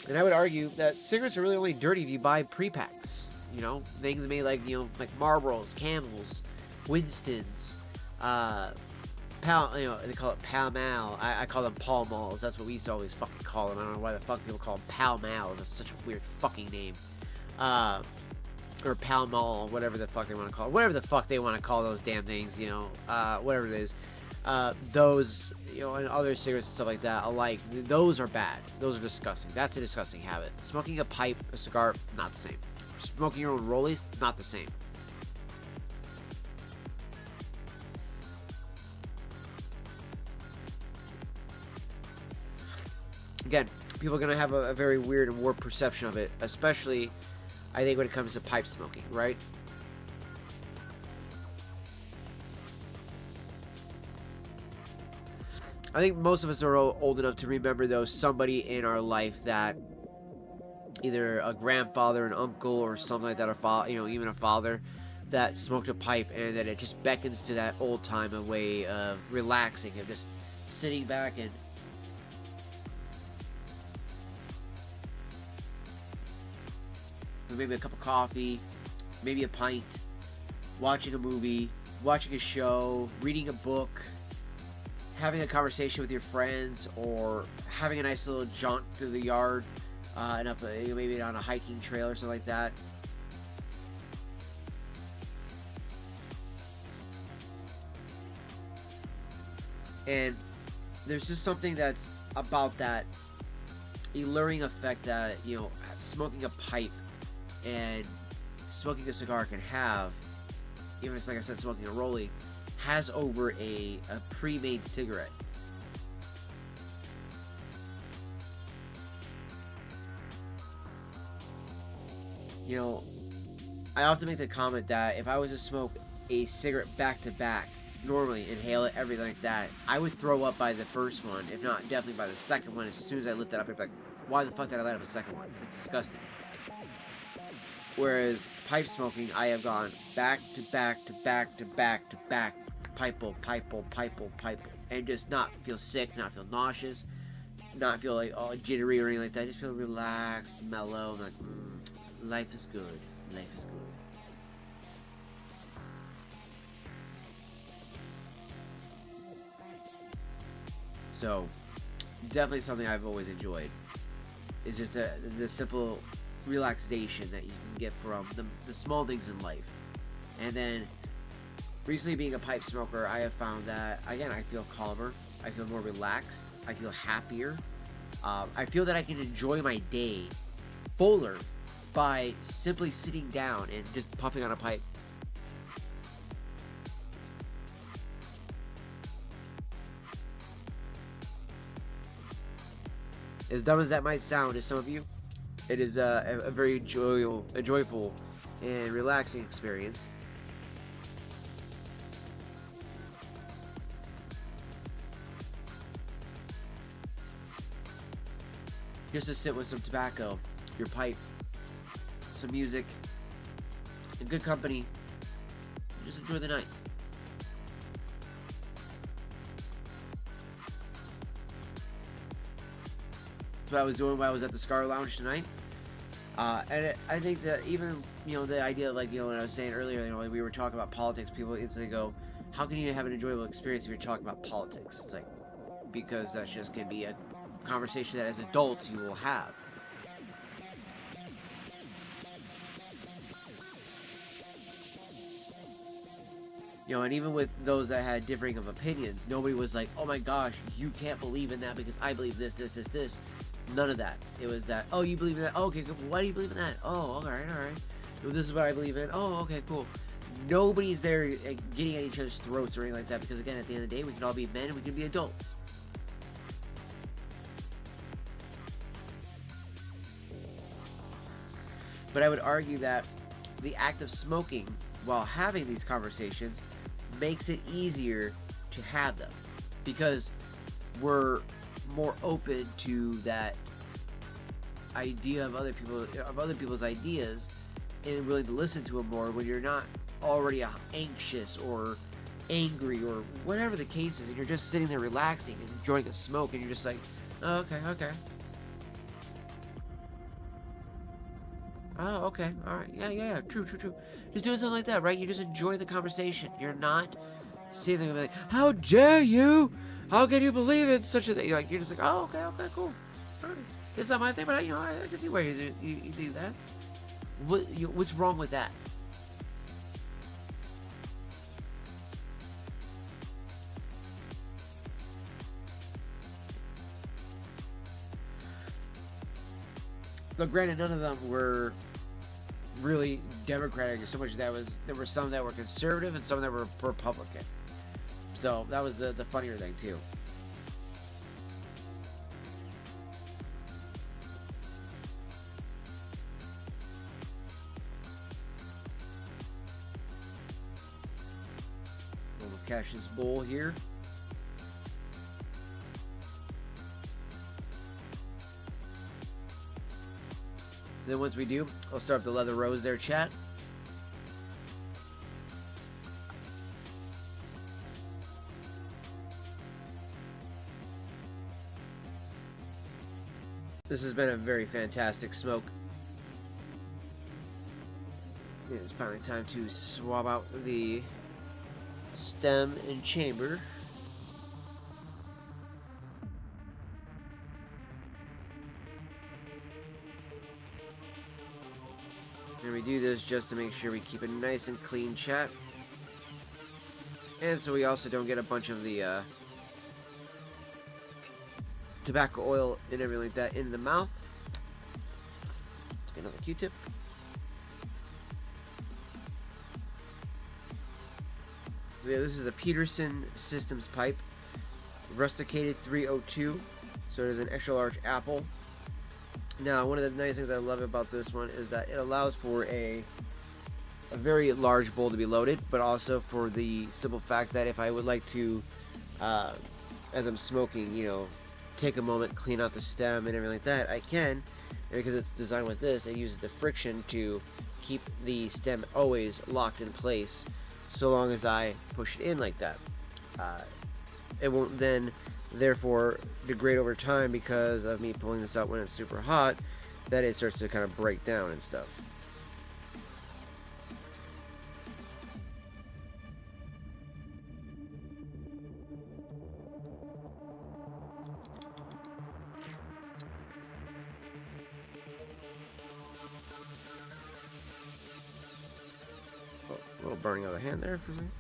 And I would argue that cigarettes are really only dirty if you buy pre-packs. You know, things made like, you know, like Marlboros, Camels, Winstons, you know, they call it Pall Mall. I call them Pall Malls. That's what we used to always fucking call them. I don't know why the fuck people call them Pall Mall. That's such a weird fucking name. Or Pall Mall, whatever the fuck they want to call it. Whatever the fuck they want to call those damn things, you know, whatever it is. Those, you know, and other cigarettes and stuff like that alike, those are bad. Those are disgusting. That's a disgusting habit. Smoking a pipe, a cigar, not the same. Smoking your own rollies, not the same. Again, people are going to have a very weird and warped perception of it, especially, I think, when it comes to pipe smoking, right? I think most of us are old enough to remember, though, somebody in our life that either a grandfather, an uncle, or something like that, or you know, even a father that smoked a pipe, and that it just beckons to that old time, a way of relaxing, of just sitting back and maybe a cup of coffee, maybe a pint, watching a movie, watching a show, reading a book, having a conversation with your friends, or having a nice little jaunt through the yard, and up maybe on a hiking trail or something like that. And there's just something that's about that alluring effect that, you know, smoking a pipe and smoking a cigar can have, even if it's, like I said, smoking a rollie, has over a pre-made cigarette. You know, I often make the comment that if I was to smoke a cigarette back to back, normally inhale it, everything like that, I would throw up by the first one, if not definitely by the second one. As soon as I lit that up, I'd be like, why the fuck did I light up a second one? It's disgusting. Whereas pipe smoking, I have gone back to back to back to back to back, pipe-o, pipe-o, pipe-o, pipe-o, and just not feel sick, not feel nauseous, not feel like, oh, jittery or anything like that. Just feel relaxed, mellow, like, life is good, life is good. So, definitely something I've always enjoyed. It's just the simple relaxation that you can get from the small things in life. And then, recently being a pipe smoker, I have found that, again, I feel calmer, I feel more relaxed, I feel happier. I feel that I can enjoy my day fuller by simply sitting down and just puffing on a pipe. As dumb as that might sound to some of you, it is a very joyful and relaxing experience. Just to sit with some tobacco, your pipe, some music, and good company, and just enjoy the night. That's what I was doing while I was at the Cigar Lounge tonight. I think that even, you know, the idea of, like, you know, when I was saying earlier, you know, like we were talking about politics, people instantly go, how can you have an enjoyable experience if you're talking about politics? It's like, because that's just going to be a conversation that as adults you will have. You know, and even with those that had differing of opinions, nobody was like, oh my gosh, you can't believe in that because I believe this. None of that. It was that, oh, you believe in that? Oh, okay, good. Why do you believe in that? Oh, all right. Well, this is what I believe in. Oh, okay, cool. Nobody's there getting at each other's throats or anything like that because, again, at the end of the day, we can all be men and we can be adults. But I would argue that the act of smoking while having these conversations makes it easier to have them because we're more open to that idea of other people's ideas and willing to listen to them more when you're not already anxious or angry or whatever the case is, and you're just sitting there relaxing and enjoying a smoke, and you're just like, oh, okay. Oh, okay. All right. Yeah. True. Just doing something like that, right? You just enjoy the conversation. You're not sitting there like, how dare you? How can you believe it? Such a thing. You're just like, oh, okay, cool. All right. It's not my thing, but I can see why you do that. What's wrong with that? But granted, none of them were really Democratic so much. There were some that were conservative and some that were Republican. So that was the funnier thing too. Almost cash this bowl here. Then once we do, I'll start up the leather rose there, chat. This has been a very fantastic smoke. It's finally time to swab out the stem and chamber. And we do this just to make sure we keep it nice and clean, chat. And so we also don't get a bunch of the tobacco oil and everything like that in the mouth. Another Q-tip. Yeah, this is a Peterson Systems pipe, rusticated 302, so there's an extra large apple. Now, one of the nice things I love about this one is that it allows for a very large bowl to be loaded, but also for the simple fact that if I would like to, as I'm smoking, take a moment, clean out the stem and everything like that, I can. And because it's designed with this, it uses the friction to keep the stem always locked in place so long as I push it in like that. It won't then therefore degrade over time because of me pulling this out when it's super hot, that it starts to kind of break down and stuff. Oh, a little burning of the hand there for a second.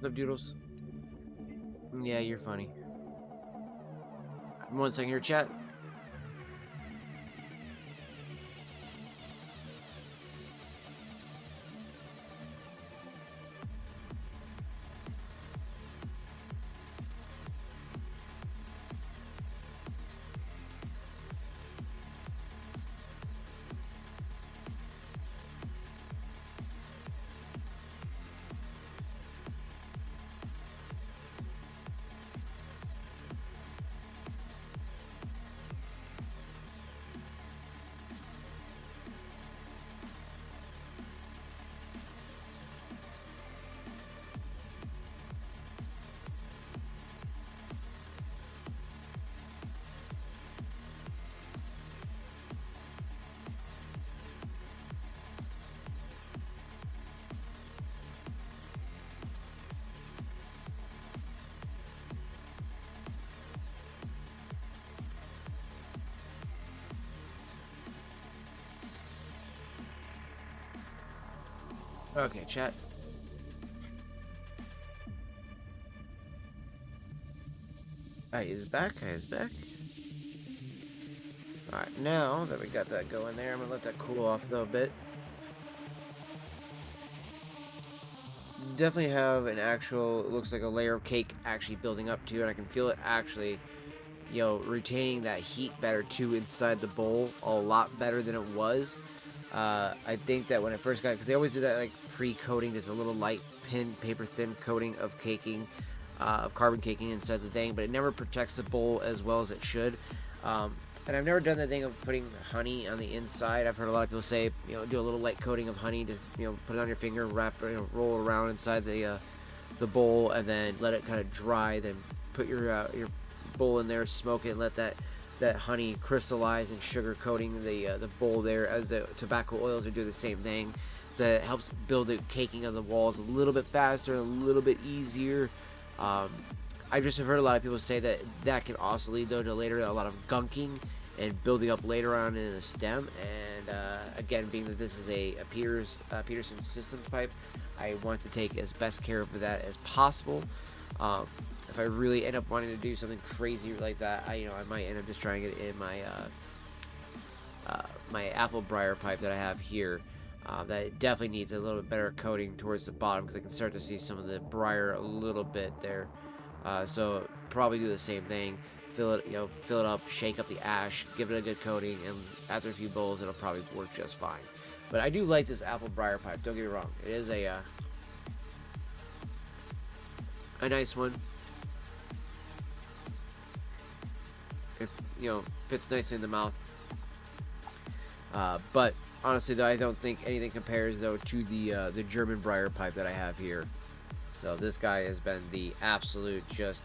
What's up, Doodles? Yeah, you're funny. 1 second here, chat. Okay, chat. Alright, he's back. He's back. Alright, now that we got that going there, I'm gonna let that cool off a little bit. Definitely have an actual, it looks like a layer of cake actually building up to, and I can feel it actually, you know, retaining that heat better too inside the bowl, a lot better than it was. I think that when I first got it, because they always do that like pre-coating, there's a little light paper thin coating of caking, of carbon caking inside the thing, but it never protects the bowl as well as it should. And I've never done the thing of putting honey on the inside. I've heard a lot of people say, you know, do a little light coating of honey to, you know, put it on your finger, wrap, you know, roll around inside the bowl, and then let it kind of dry. Then put your bowl in there, smoke it, and let that honey crystallize and sugar coating the bowl there, as the tobacco oils do the same thing. So it helps build the caking of the walls a little bit faster, a little bit easier. I just have heard a lot of people say that that can also lead, though, to later a lot of gunking and building up later on in the stem. And again, being that this is a Peterson Systems pipe, I want to take as best care of that as possible. If I really end up wanting to do something crazy like that, I might end up just trying it in my my apple briar pipe that I have here. That definitely needs a little bit better coating towards the bottom, because I can start to see some of the briar a little bit there. So probably do the same thing. Fill it up, shake up the ash, give it a good coating, and after a few bowls, it'll probably work just fine. But I do like this apple briar pipe. Don't get me wrong; it is a nice one. It fits nicely in the mouth. But honestly, though, I don't think anything compares though to the German briar pipe that I have here. So this guy has been the absolute just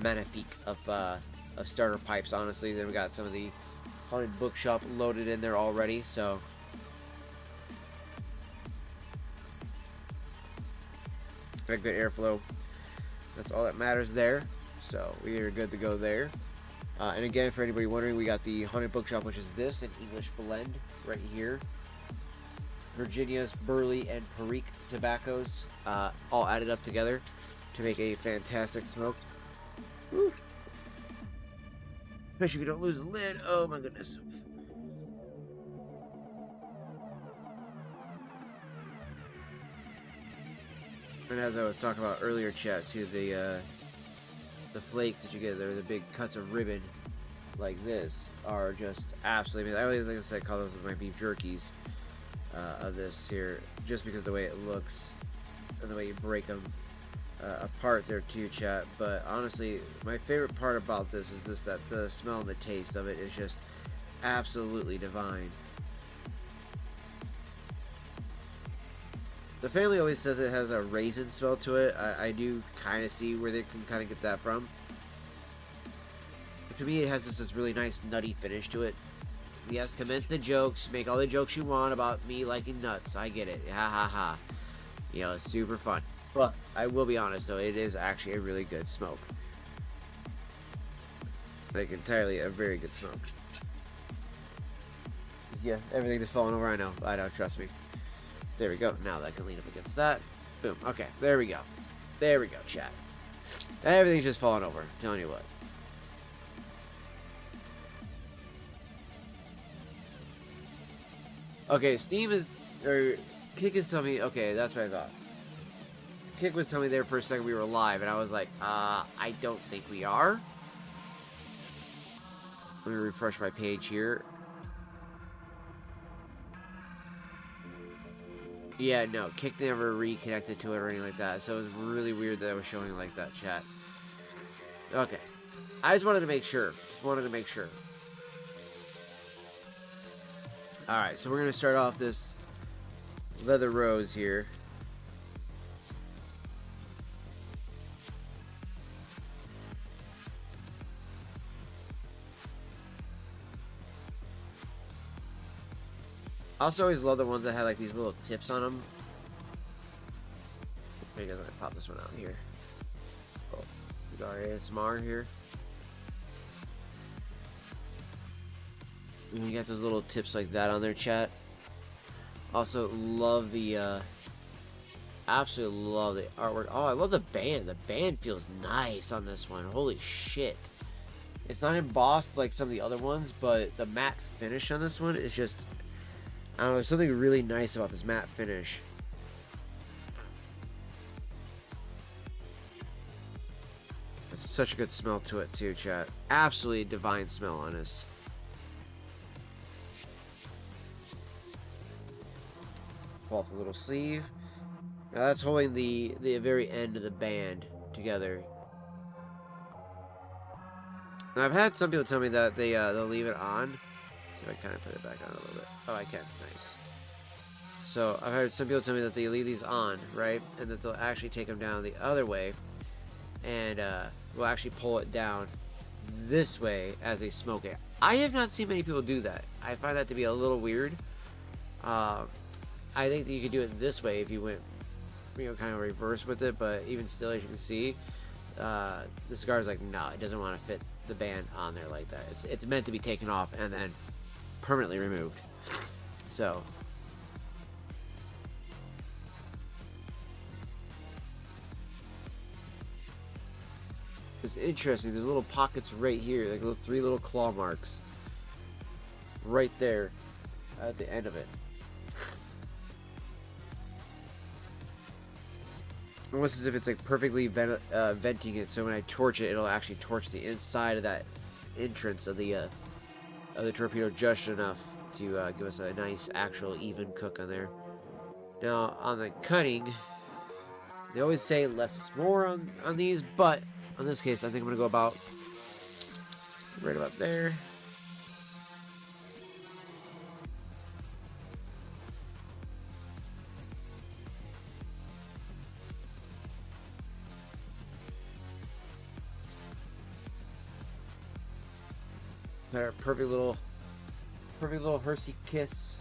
magnifique of starter pipes, honestly. Then we got some of the Haunted Bookshop loaded in there already, so good airflow. That's all that matters there. So we are good to go there. And again, for anybody wondering, we got the Haunted Bookshop, which is this, an English blend right here. Virginia's Burley and Perique tobaccos, all added up together to make a fantastic smoke. Woo. Especially if you don't lose the lid. Oh my goodness. And as I was talking about earlier, chat, too, the flakes that you get there, the big cuts of ribbon like this, are just absolutely amazing. I always like to say, call those my beef jerkies. Of this here, just because of the way it looks and the way you break them apart there too, chat. But honestly, my favorite part about this is just that the smell and the taste of it is just absolutely divine. The family always says it has a raisin smell to it. I do kind of see where they can kind of get that from. But to me, it has this really nice nutty finish to it. Yes, commence the jokes. Make all the jokes you want about me liking nuts. I get it. Ha ha ha. It's super fun. But I will be honest, though, it is actually a really good smoke. Like, entirely a very good smoke. Yeah, everything is falling over. I know. Trust me. There we go. Now that can lean up against that. Boom. Okay. There we go. There we go, chat. Everything's just falling over. I'm telling you what. Okay, Steam is, or Kick is telling me, okay, that's what I thought. Kick was telling me there for a second we were live, and I was like, I don't think we are. Let me refresh my page here. Yeah, no, Kick never reconnected to it or anything like that, so it was really weird that I was showing like that, chat. Okay. I just wanted to make sure. Alright, so we're going to start off this leather rose here. I also always love the ones that have like these little tips on them. I guess I'm going to pop this one out here. Oh, we got our ASMR here. And you got those little tips like that on there, chat. Also love the Absolutely love the artwork. Oh, I love the band. The band feels nice on this one. Holy shit. It's not embossed like some of the other ones, but the matte finish on this one is just, I don't know, there's something really nice about this matte finish. It's such a good smell to it too, chat. Absolutely divine smell on this. Pull off the little sleeve. Now that's holding the very end of the band together. Now I've had some people tell me that they'll leave it on. See if I kind of put it back on a little bit. Oh, I can. Nice. So I've heard some people tell me that they leave these on, right, and that they'll actually take them down the other way, and will actually pull it down this way as they smoke it. I have not seen many people do that. I find that to be a little weird. I think that you could do it this way if you went, kind of reverse with it, but even still, as you can see, the cigar is like, no, it doesn't want to fit the band on there like that. It's meant to be taken off and then permanently removed. So it's interesting. There's little pockets right here, like little 3 little claw marks right there at the end of it. Almost as if it's like perfectly venting it, so when I torch it, it'll actually torch the inside of that entrance of the torpedo just enough to give us a nice actual even cook on there. Now on the cutting, they always say less is more on these, but on this case, I think I'm gonna go about right about there. Got our perfect little Hershey Kiss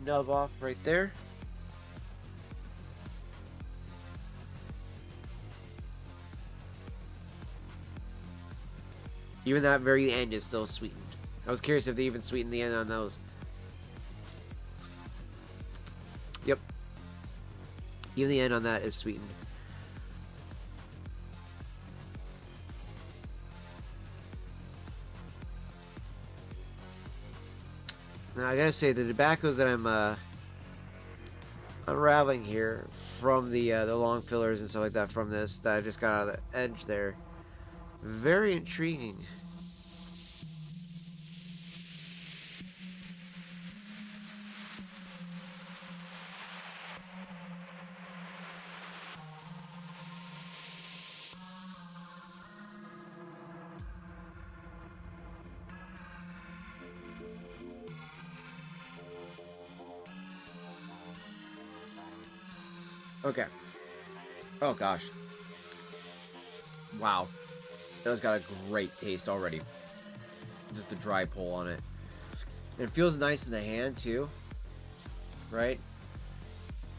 nub off right there. Even that very end is still sweetened. I was curious if they even sweetened the end on those. Yep. Even the end on that is sweetened. Now I gotta say, the tobaccos that I'm unraveling here from the long fillers and stuff like that from this that I just got out of the edge there, very intriguing. Okay. Oh gosh. Wow. That's got a great taste already. Just a dry pull on it. And it feels nice in the hand too. Right?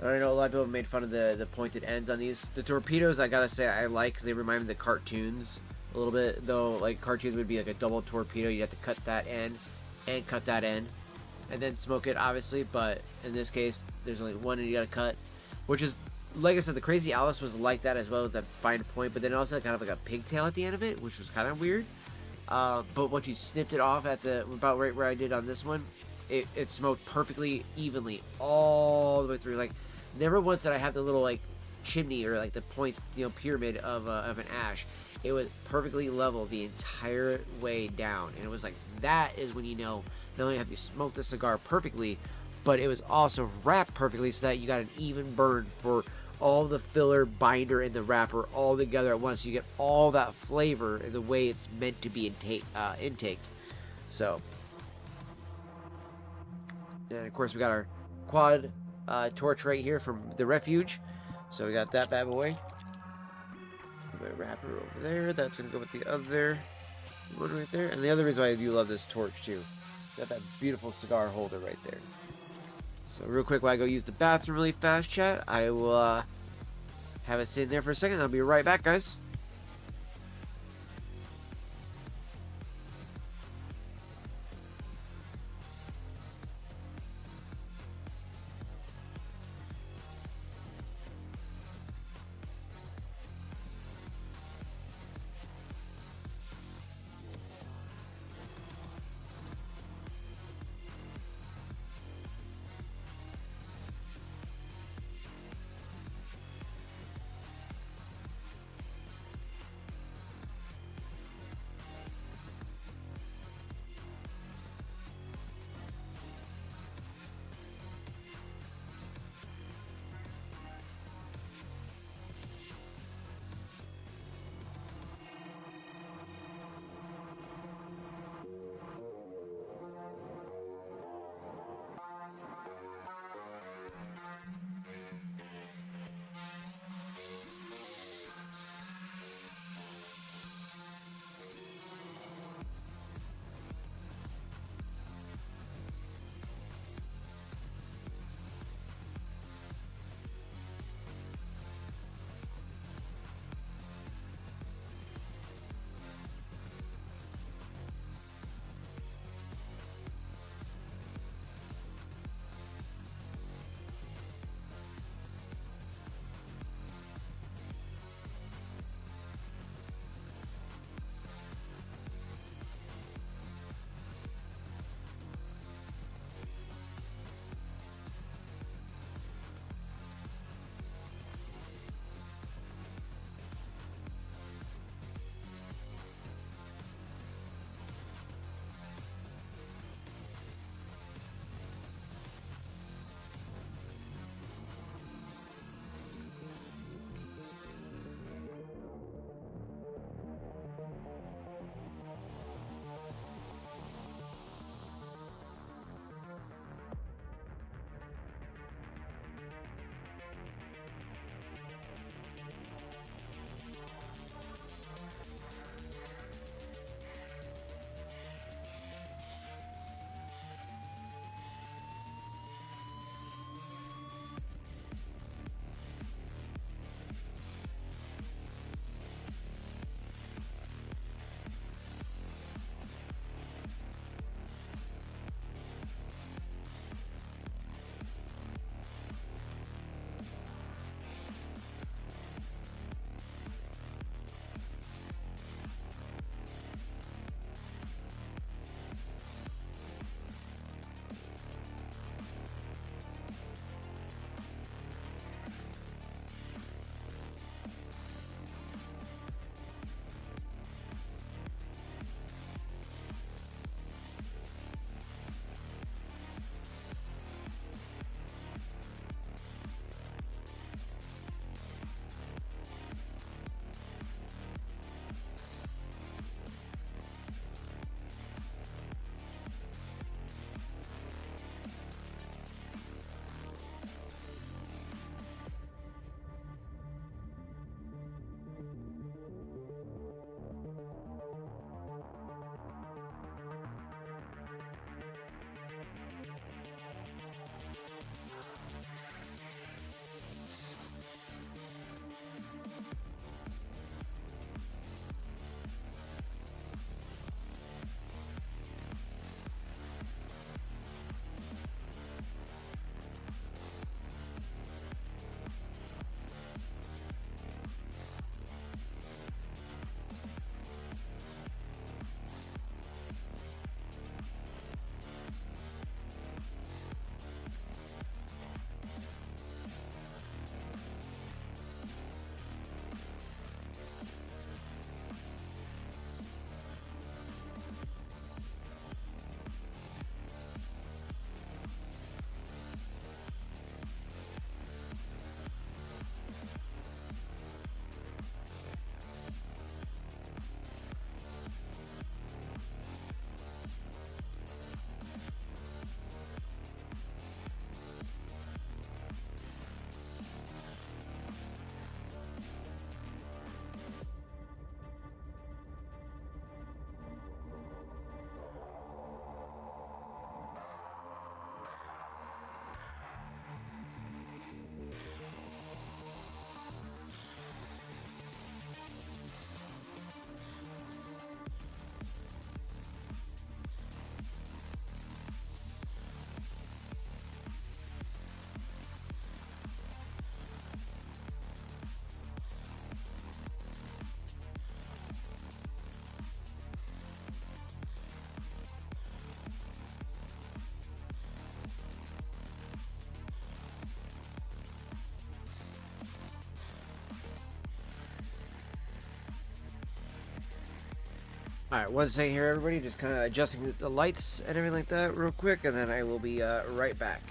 I know a lot of people have made fun of the pointed ends on these. The torpedoes, I gotta say, I like because they remind me of the cartoons a little bit. Though, like, cartoons would be like a double torpedo. You'd have to cut that end and cut that end. And then smoke it, obviously. But in this case, there's only one end you gotta cut. Which is, like I said, the Crazy Alice was like that as well, with that fine point, but then it also had kind of like a pigtail at the end of it, which was kind of weird. But once you snipped it off at the about right where I did on this one, it smoked perfectly evenly all the way through. Like, never once did I have the little like chimney or like the point, pyramid of an ash. It was perfectly level the entire way down, and it was like, that is when not only have you smoked the cigar perfectly, but it was also wrapped perfectly so that you got an even burn for all the filler, binder, and the wrapper all together at once. You get all that flavor in the way it's meant to be intaked. So, and of course we got our quad torch right here from the refuge. So we got that bad boy. My wrapper over there. That's gonna go with the other one right there. And the other reason why I do love this torch too, got that beautiful cigar holder right there. So real quick, while I go use the bathroom really fast, chat, I will have it sitting there for a second. I'll be right back, guys. Alright, one second here, everybody. Just kind of adjusting the lights and everything like that real quick, and then I will be right back.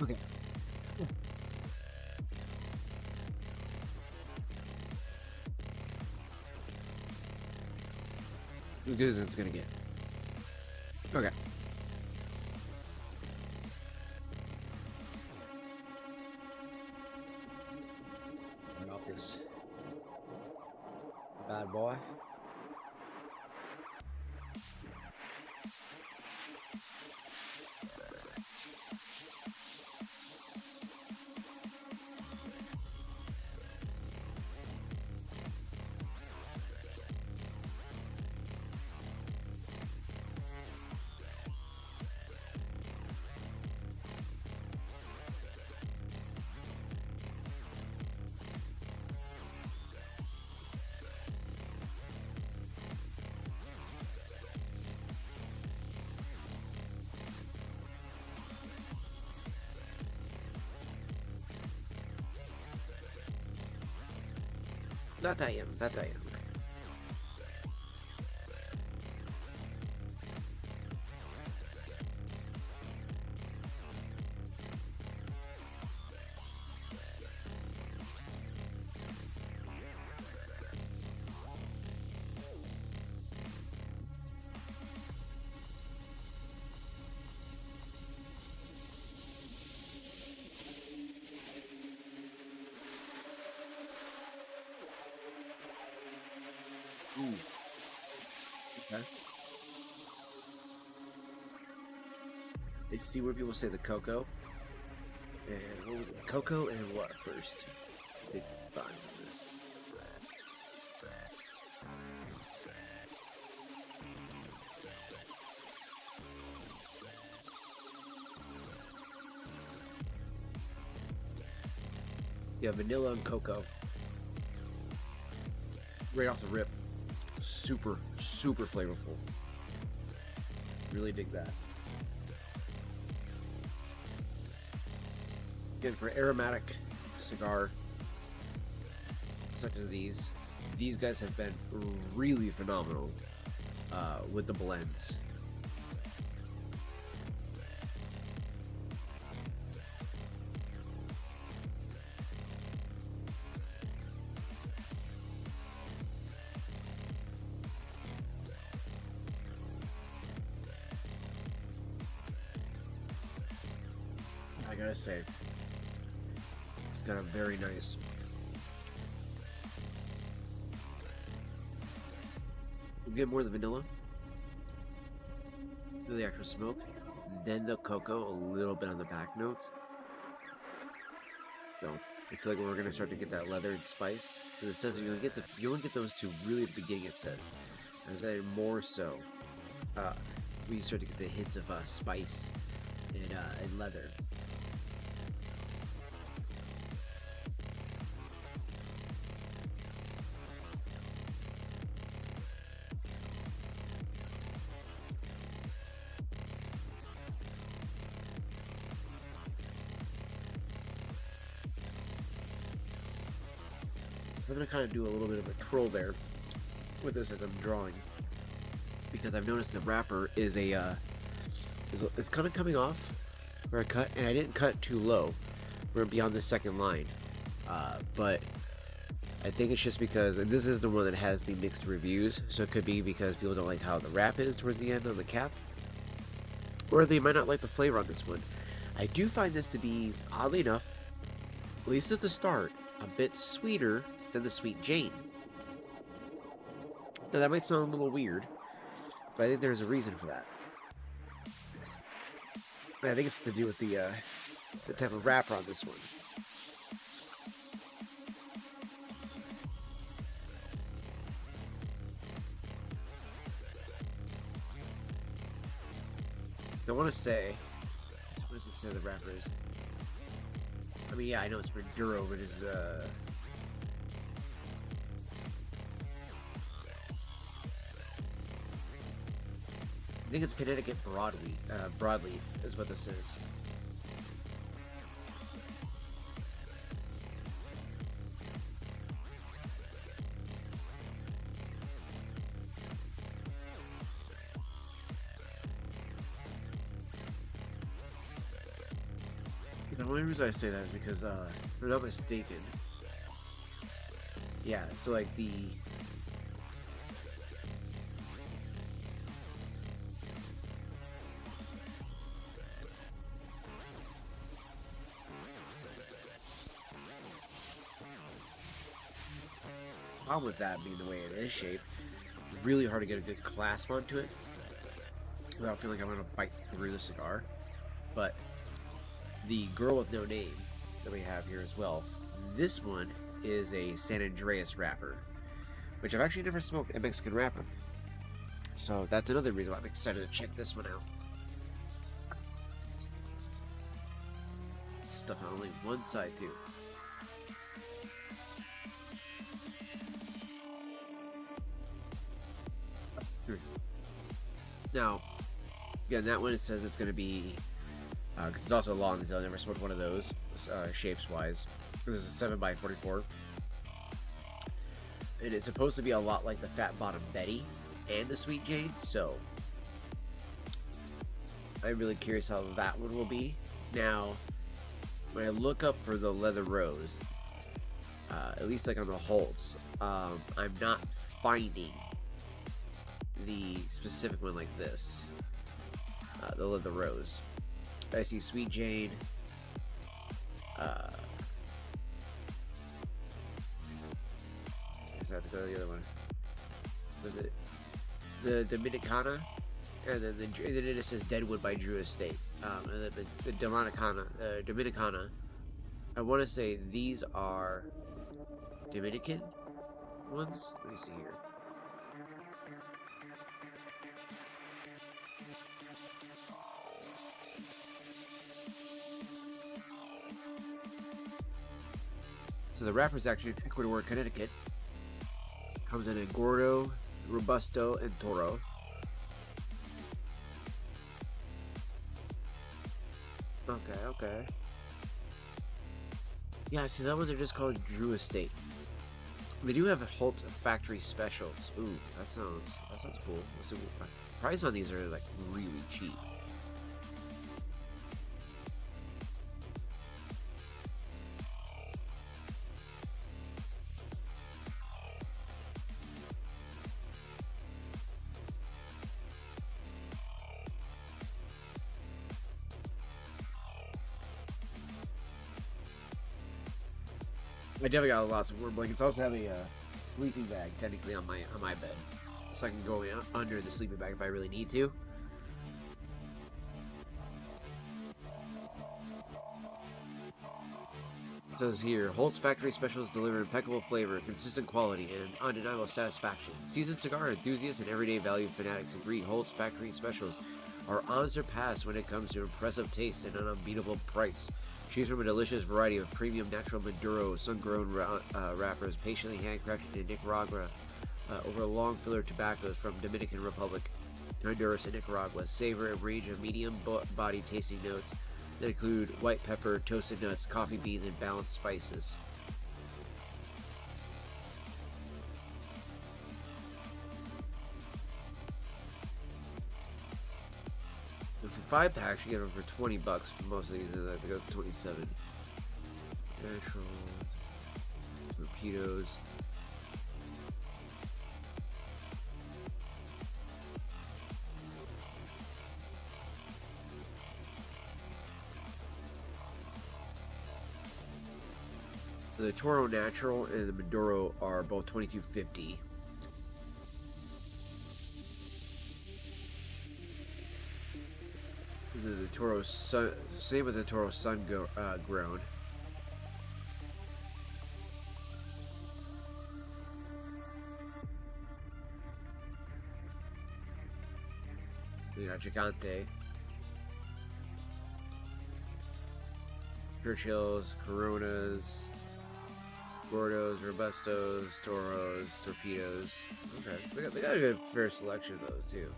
Okay. As good as it's gonna get. Okay. Turn off this bad boy. Not that young, not that young. Ooh. Okay. I see where people say the cocoa. And what was it? Cocoa and what first? Big find this. Yeah, vanilla and cocoa. Right off the rip. Super, super flavorful. Really dig that. Again, for aromatic cigar such as these guys have been really phenomenal with the blends. I gotta say, it's got a very nice we get more of the vanilla, then the actual smoke, then the cocoa, a little bit on the back notes. So I feel like we're gonna start to get that leather and spice. Because it says you only get those two really at the beginning. It says, and then more so, we start to get the hints of spice and leather. I'm going to kind of do a little bit of a twirl there with this as I'm drawing, because I've noticed the wrapper is is kind of coming off where I cut, and I didn't cut too low. We're beyond the second line, but I think it's just because, and this is the one that has the mixed reviews, so it could be because people don't like how the wrap is towards the end on the cap, or they might not like the flavor on this one. I do find this to be, oddly enough, at least at the start, a bit sweeter than the Sweet Jane. Now that might sound a little weird, but I think there's a reason for that. And I think it's to do with the type of wrapper on this one. I want to say, what does it say the wrapper is? I mean, yeah, I know it's Maduro, but it's I think it's Connecticut broadleaf is what this is. The only reason I say that is because, if I'm not mistaken, yeah, so like the problem with that being the way it is shaped, it's really hard to get a good clasp onto it without feeling like I'm gonna bite through the cigar. But the Girl with No Name that we have here as well, this one is a San Andreas wrapper, which I've actually never smoked a Mexican wrapper. So that's another reason why I'm excited to check this one out. Stuff on only one side too. Now, again, that one it says it's going to be, because it's also long, because I've never smoked one of those, shapes-wise. This is a 7x44. And it's supposed to be a lot like the Fat Bottom Betty and the Sweet Jade, so I'm really curious how that one will be. Now, when I look up for the Leather Rose, at least like on the Holtz, I'm not finding the specific one like this, the Leather Rose. I see Sweet Jade, I have to go to the other one. Was it the Dominicana? And then it just says Deadwood by Drew Estate. And then the Dominicana. I want to say these are Dominican ones. Let me see here. So the wrapper is actually Ecuador, Connecticut. Comes in a Gordo, Robusto, and Toro. Okay. Yeah, see, that one they're just called Drew Estate. They do have Holt factory specials. Ooh, that sounds cool. So, price on these are like really cheap. I definitely got lots of warm blankets. I also have a sleeping bag technically on my bed, so I can go under the sleeping bag if I really need to. It says here, Holt's factory specials deliver impeccable flavor, consistent quality, and undeniable satisfaction. Seasoned cigar enthusiasts and everyday value fanatics agree Holt's factory specials are unsurpassed when it comes to impressive taste and an unbeatable price. Choose from a delicious variety of premium natural Maduro sun-grown wrappers patiently handcrafted in Nicaragua over long filler tobaccos from Dominican Republic, Honduras, and Nicaragua. Savor a range of medium-body tasting notes that include white pepper, toasted nuts, coffee beans, and balanced spices. And for 5-packs, you get them for $20 for most of these, and I think it goes 27. Natural torpedoes. The Toro Natural and the Maduro are both $22.50. The Toro Sun, same with the Toro Sun grown. You got Gigante, Churchills, Coronas, Gordos, Robustos, Toros, Torpedoes. Okay, they got a good fair selection of those too.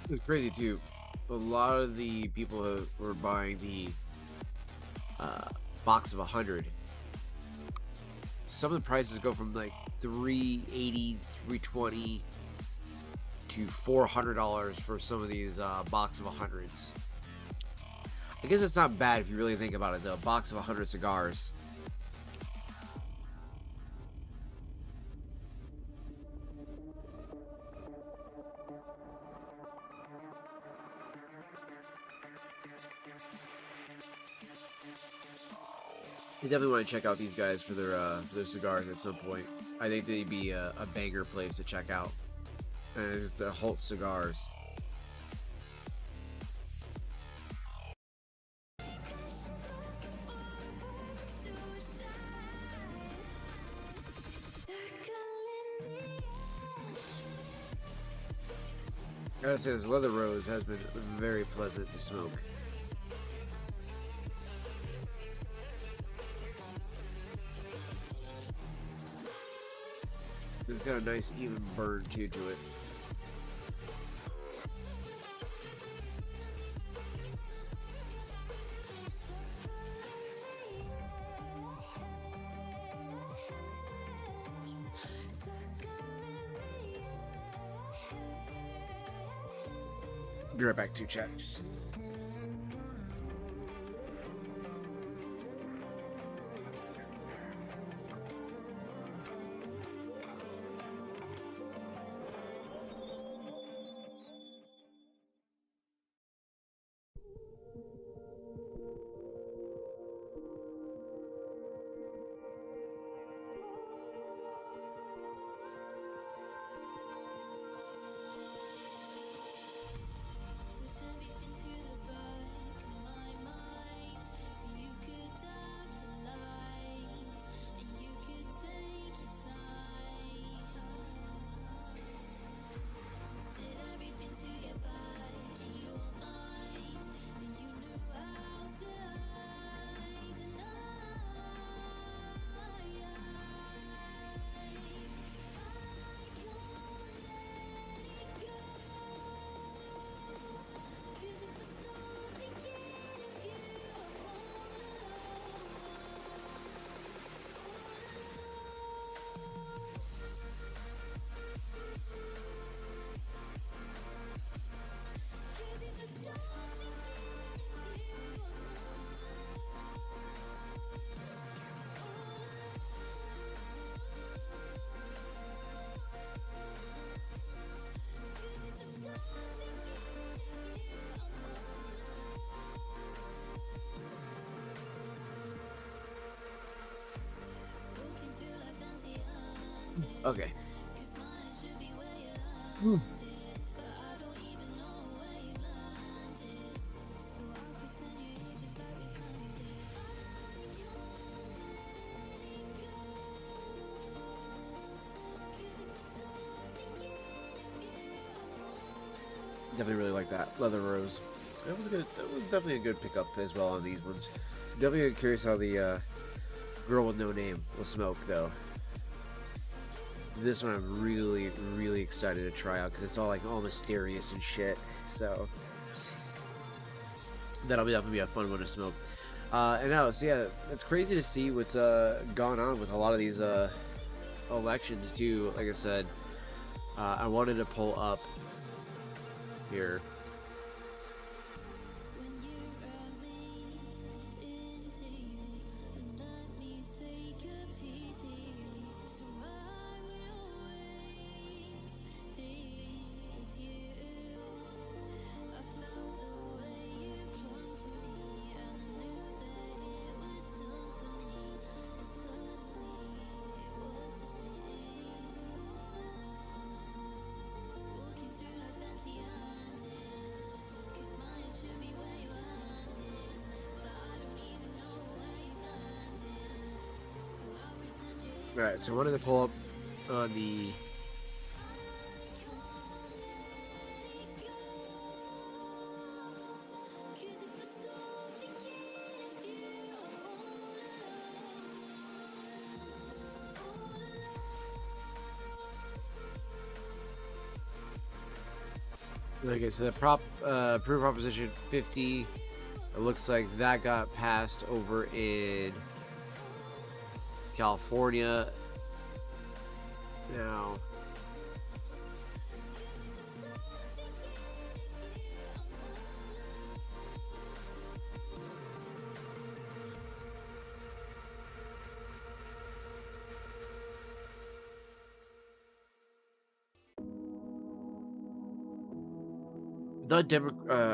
It's crazy too. A lot of the people who were buying the uh, box of 100, some of the prices go from like 380, 320 to $400 for some of these box of 100s. I guess it's not bad if you really think about it though. Box of 100 cigars. I definitely want to check out these guys for their cigars at some point. I think they'd be a banger place to check out. And it's the Holt Cigars. I gotta say, this leather rose has been very pleasant to smoke. It's got a nice even burn too to it. Be right back to chat. Okay. Definitely really like that leather rose. That was good. That was definitely a good pickup as well on these ones. Definitely curious how the girl with no name will smoke though. This one I'm really, really excited to try out because it's all like all mysterious and shit. So that'll be definitely be a fun one to smoke. And now, so yeah, it's crazy to see what's gone on with a lot of these elections too. Like I said, I wanted to pull up here. Alright, so I wanted to pull up on the Okay, so the approved Proposition 50, it looks like that got passed over in California. Now, I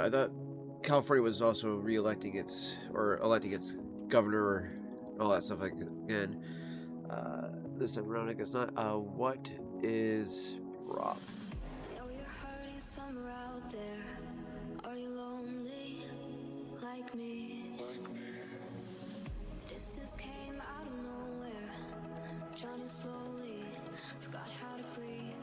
thought California was also re-electing electing its governor, all that stuff like again. This time around, I guess not. What is Prop? Know you're hurting somewhere out there. Are you lonely like me? This just came out of nowhere. Drowning slowly, forgot how to breathe.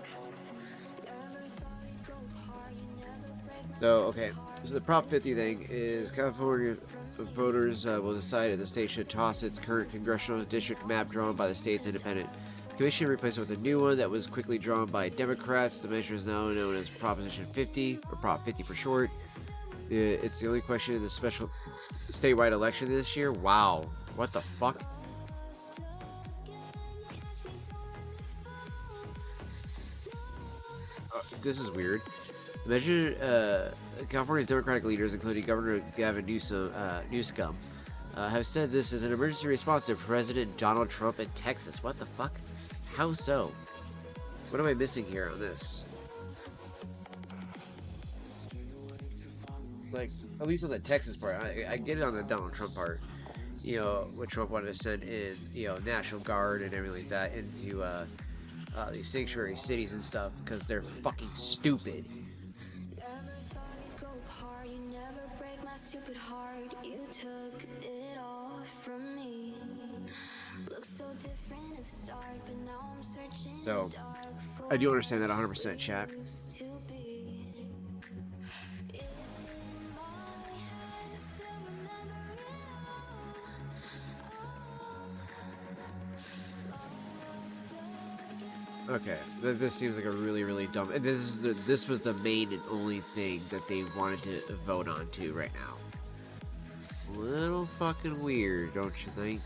Never thought it'd go hard, you never break my So, okay. So the Prop 50 thing is California voters will decide if the state should toss its current congressional district map drawn by the state's independent commission and replace it with a new one that was quickly drawn by Democrats. The measure is now known as Proposition 50, or Prop 50 for short. It's the only question in the special statewide election this year. Wow. What the fuck? This is weird. The measure, California's Democratic leaders, including Governor Gavin Newsom, have said this is an emergency response to President Donald Trump in Texas. What the fuck? How so? What am I missing here on this? Like, at least on the Texas part, I get it on the Donald Trump part. You know, what Trump wanted to send in, you know, National Guard and everything like that into these sanctuary cities and stuff because they're fucking stupid. Never thought it'd go hard, you never break my stupid heart. You took it all from me. Looks so different at the start, but now I'm searching So, in the dark for I do understand that 100%, chat. what used to be. In my head, I still remember it all. Okay, this seems like a really dumb. And this was the main and only thing that they wanted to vote on too right now. Little fucking weird, don't you think?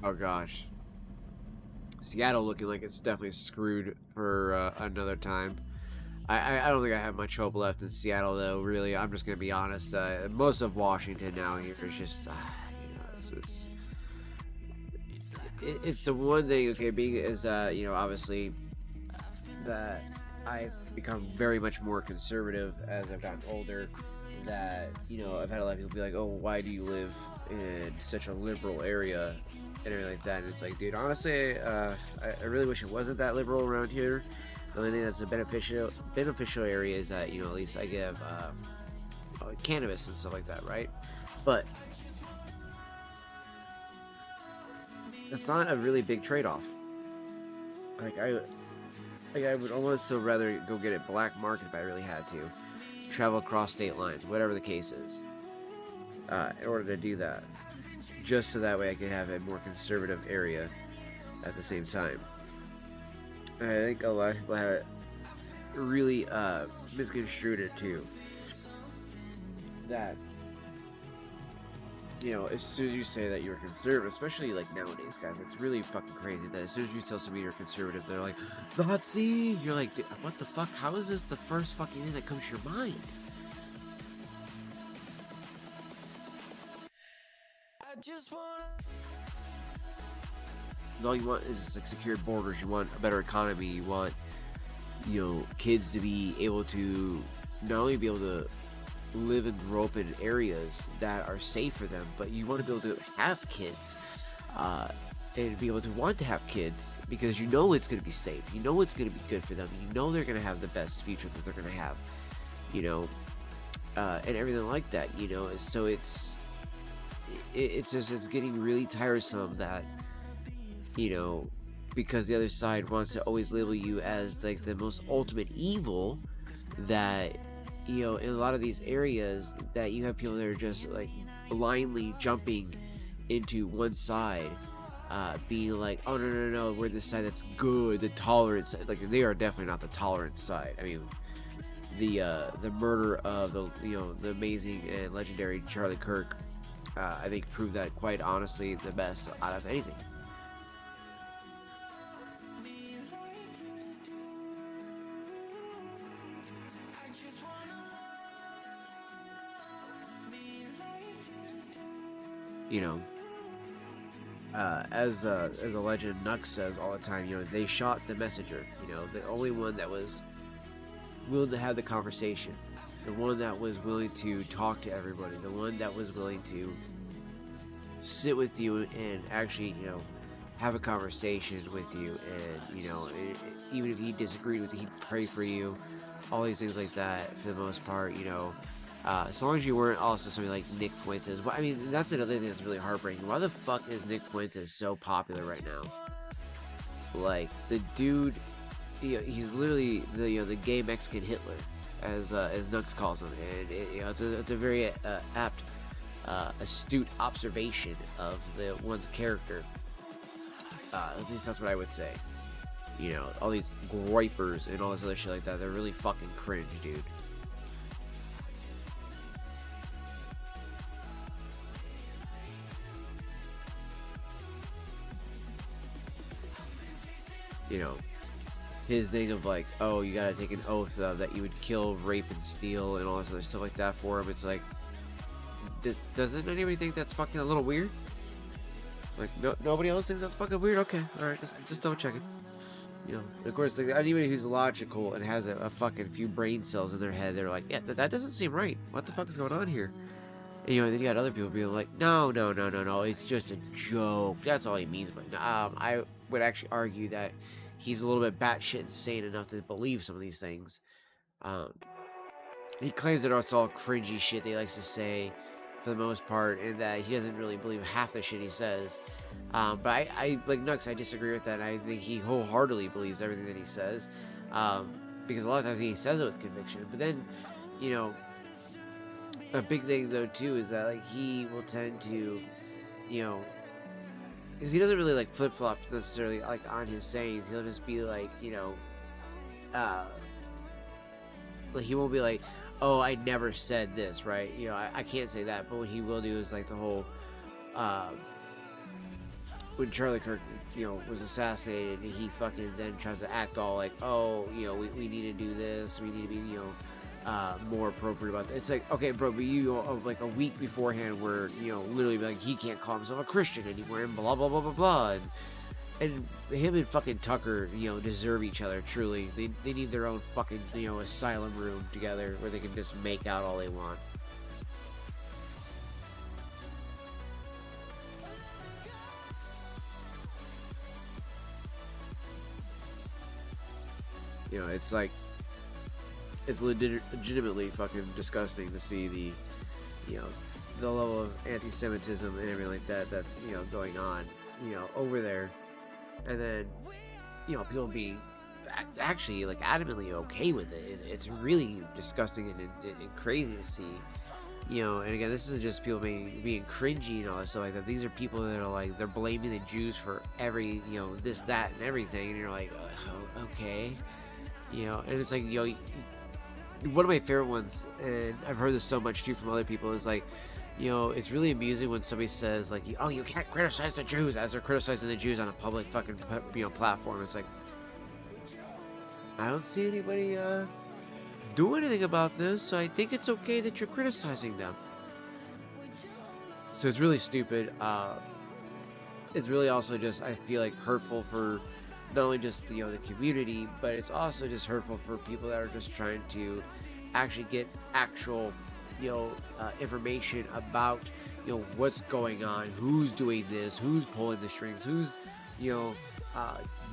Oh gosh. Seattle looking like it's definitely screwed for another time. I don't think I have much hope left in Seattle though, really. I'm just gonna be honest. Most of Washington now here is just, you know, it's the one thing, okay, being is, you know, obviously that I've become very much more conservative as I've gotten older. That, you know, I've had a lot of people be like, oh, why do you live in such a liberal area and everything like that? And it's like, dude, honestly, I really wish it wasn't that liberal around here. The only thing that's a beneficial area is that, you know, at least I give cannabis and stuff like that, right? But it's not a really big trade-off. Like I would almost still rather go get it black market if I really had to. Travel across state lines, whatever the case is, in order to do that. Just so that way I can have a more conservative area at the same time. And I think a lot of people have really misconstrued it too. That, you know, as soon as you say that you're conservative, especially like nowadays, guys, it's really fucking crazy that as soon as you tell somebody you're conservative, they're like, Nazi! You're like, what the fuck? How is this the first fucking thing that comes to your mind? I just wanna. All you want is like secure borders. You want a better economy. You want, you know, kids to be able to not only be able to live and grow up in areas that are safe for them, but you want to be able to have kids and be able to want to have kids because you know it's going to be safe, you know it's going to be good for them, you know they're going to have the best future that they're going to have, you know. and everything like that, you know. So it's just it's getting really tiresome that, you know, because the other side wants to always label you as like the most ultimate evil, that, you know, in a lot of these areas that you have people that are just like blindly jumping into one side, being like, oh no no no, we're the side that's good, the tolerant side. Like, they are definitely not the tolerant side. I mean, the murder of the, you know, the amazing and legendary Charlie Kirk, I think proved that quite honestly the best out of anything. You know, as a legend, Nux says all the time, you know, they shot the messenger. You know, the only one that was willing to have the conversation, the one that was willing to talk to everybody, the one that was willing to sit with you and actually, you know, have a conversation with you, and, you know, even if he disagreed with you, he'd pray for you, all these things like that. For the most part, you know, as long as you weren't also somebody like Nick Fuentes. Well, I mean, that's another thing that's really heartbreaking. Why the fuck is Nick Fuentes so popular right now? Like, the dude, you know, he's literally the, you know, the gay Mexican Hitler, as Nux calls him, and you know, it's a very apt, astute observation of the one's character. At least that's what I would say. You know, all these gripers and all this other shit like that, they're really fucking cringe, dude. You know, his thing of like, oh, you gotta take an oath that you would kill, rape, and steal, and all this other stuff like that for him. It's like, doesn't anybody think that's fucking a little weird? Like, nobody else thinks that's fucking weird? Okay, alright, just double checking. You know, of course, like, anybody who's logical and has a fucking few brain cells in their head, they're like, yeah, that doesn't seem right. What the fuck is going on here? And, you know, then you got other people being like, no, it's just a joke. That's all he means. But I would actually argue that he's a little bit batshit insane enough to believe some of these things. He claims that it's all cringy shit that he likes to say, for the most part, and that he doesn't really believe half the shit he says. But I like Nux, I disagree with that. I think he wholeheartedly believes everything that he says, because a lot of times he says it with conviction. But then, you know, a big thing though too is that, like, he will tend to, you know, because he doesn't really like flip flop necessarily like on his sayings. He'll just be like, you know, like, he won't be like, oh, I never said this, right? You know, I can't say that. But what he will do is like the whole, when Charlie Kirk, you know, was assassinated, he fucking then tries to act all like, oh, you know, we need to do this, we need to be, you know, more appropriate about that. It's like, okay, bro, but you, like a week beforehand, were, you know, literally like, he can't call himself a Christian anymore, and blah blah blah blah blah. And him and fucking Tucker, you know, deserve each other, truly. They need their own fucking, you know, asylum room together where they can just make out all they want. You know, it's like, it's legitimately fucking disgusting to see the, you know, the level of anti-Semitism and everything like that that's, you know, going on, you know, over there. And then, you know, people being actually like adamantly okay with it. It's really disgusting and crazy to see. You know, and again, this isn't just people being cringy and all that stuff like that. These are people that are like, they're blaming the Jews for every, you know, this, that, and everything. And you're like, oh, okay. You know, and it's like, you know, one of my favorite ones, and I've heard this so much too from other people, is like, you know, it's really amusing when somebody says like, oh, you can't criticize the Jews, as they're criticizing the Jews on a public fucking, you know, platform. It's like, I don't see anybody do anything about this, so I think it's okay that you're criticizing them. So it's really stupid. It's really also just, I feel like, hurtful for not only just, you know, the community, but it's also just hurtful for people that are just trying to actually get actual, you know, information about what's going on, who's doing this, who's pulling the strings, who's, you know,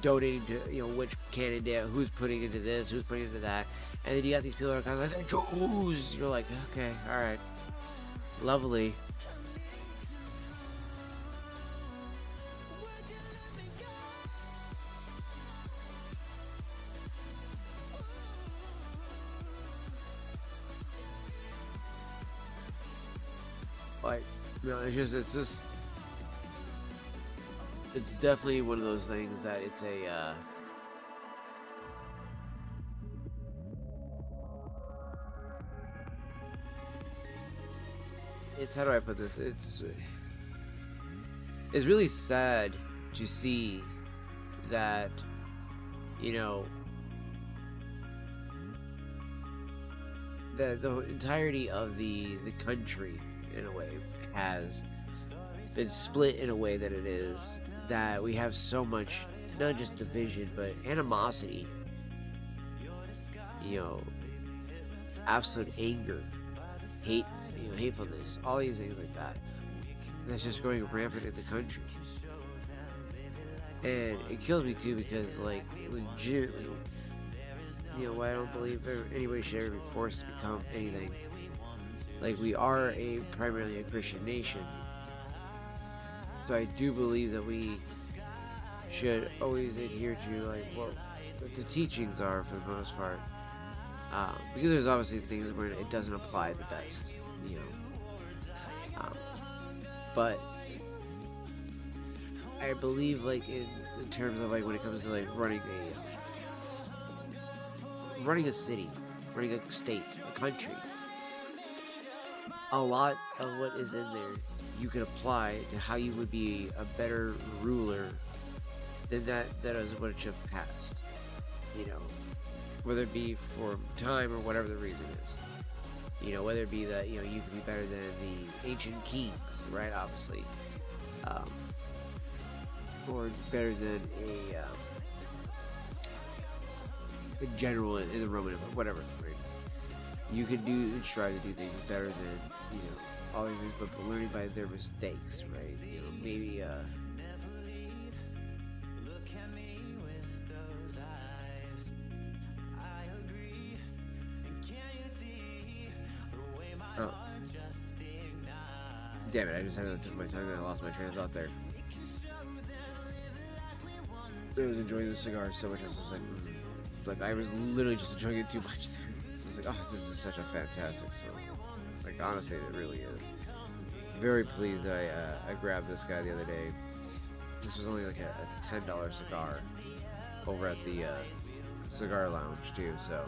donating to, which candidate, who's putting into this, who's putting into that. And then you got these people that are kind of like, Jews. You're like, okay, all right, lovely. Like, it's definitely one of those things that it's how do I put this? It's really sad to see that, that the entirety of the country, in a way, has been split in a way that it is, that we have so much, not just division, but animosity, absolute anger, hate, hatefulness, all these things like that. That's just going rampant in the country. And it kills me too, because, like, legitimately, I don't believe anybody should ever be forced to become anything. Like, we are primarily a Christian nation, so I do believe that we should always adhere to, like, what the teachings are for the most part. Because there's obviously things where it doesn't apply the best, but I believe, like, in terms of, like, when it comes to, like, running a city, running a state, a country, a lot of what is in there you can apply to how you would be a better ruler than that is what it should have passed. Whether it be for time or whatever the reason is. Whether it be that, you can be better than the ancient kings, right? Obviously. Or better than a general in the Roman Empire, whatever, right? You could try to do things better than, all these things, but learning by their mistakes, right? Maybe, oh. Damn it, I just had to tip my tongue and I lost my train of thought there. I was enjoying the cigar so much, I was just like, I was literally just enjoying it too much. I was like, oh, this is such a fantastic song. Like, honestly, it really is. Very pleased that I grabbed this guy the other day. This was only like a $10 cigar over at the cigar lounge too, so.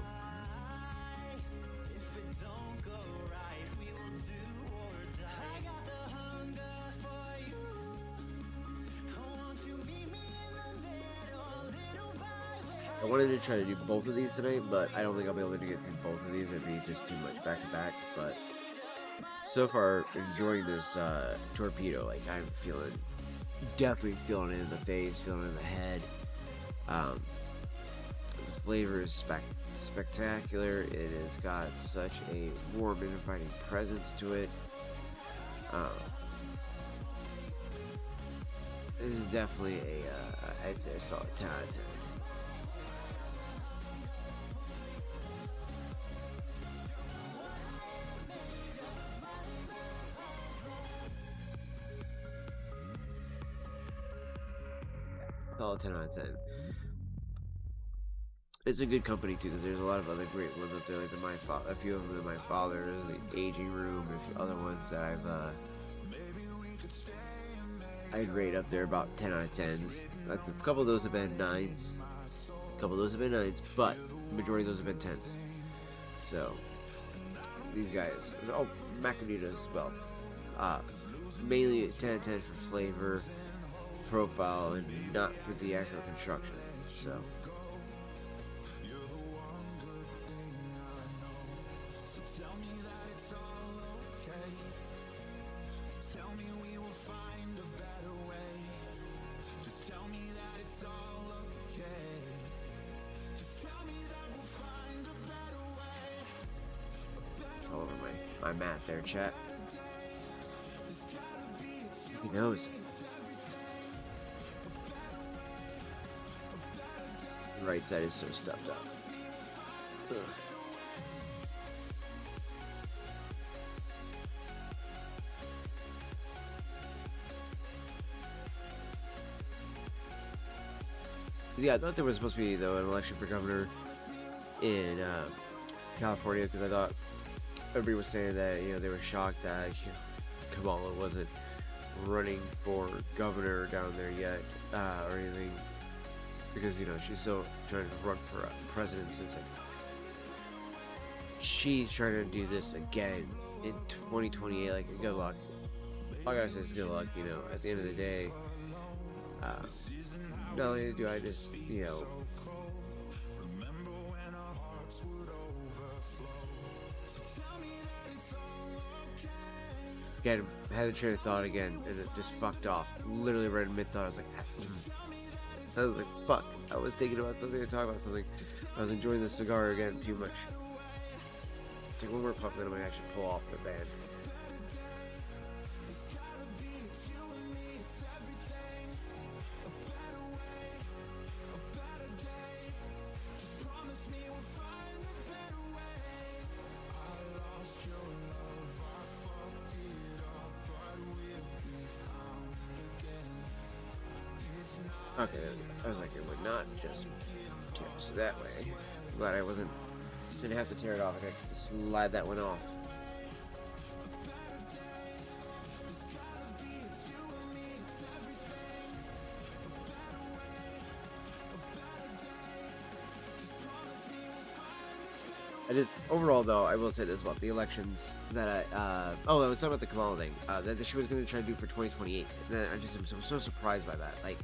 I wanted to try to do both of these tonight, but I don't think I'll be able to get through both of these. It'd be just too much back to back. But so far, enjoying this torpedo. Like, I'm definitely feeling it in the face, feeling it in the head. The flavor is spectacular. It has got such a warm and inviting presence to it. This is definitely I'd say a solid 10 out of 10. Solid 10 out of 10. It's a good company too, because there's a lot of other great ones up there, like a few of them in my father's, the Aging Room, and a few other ones that I'd rate up there about 10 out of 10s. A couple of those have been 9s. But the majority of those have been 10s. So, these guys. Oh, Macanudo as well. Mainly 10 out of 10 for flavor, profile, and not for the actual construction. So. All over my mat there, chat. nose. The right side is so stuffed up. Ugh. Yeah, I thought there was supposed to be, though, an election for governor in California, because I thought everybody was saying that, you know, they were shocked that Kamala wasn't running for governor down there yet, or anything, because, you know, she's still trying to run for president. So it's like, she's trying to do this again in 2028. Like, good luck. All I gotta say is good luck. You know, at the end of the day, not only do I just, you know, again, had the train of thought again, and it just fucked off. Literally right in mid-thought, I was like, I was like, fuck. I was thinking about something and talking about something. I was enjoying the cigar again too much. Take one more puff, then I might actually pull off the band. Okay, I was like, it would not just tips that way. Glad I didn't have to tear it off. I could slide that one off. Overall though, I will say this about the elections that I was talking about the Kamala thing, that she was going to try to do for 2028. And then I'm so surprised by that. Like,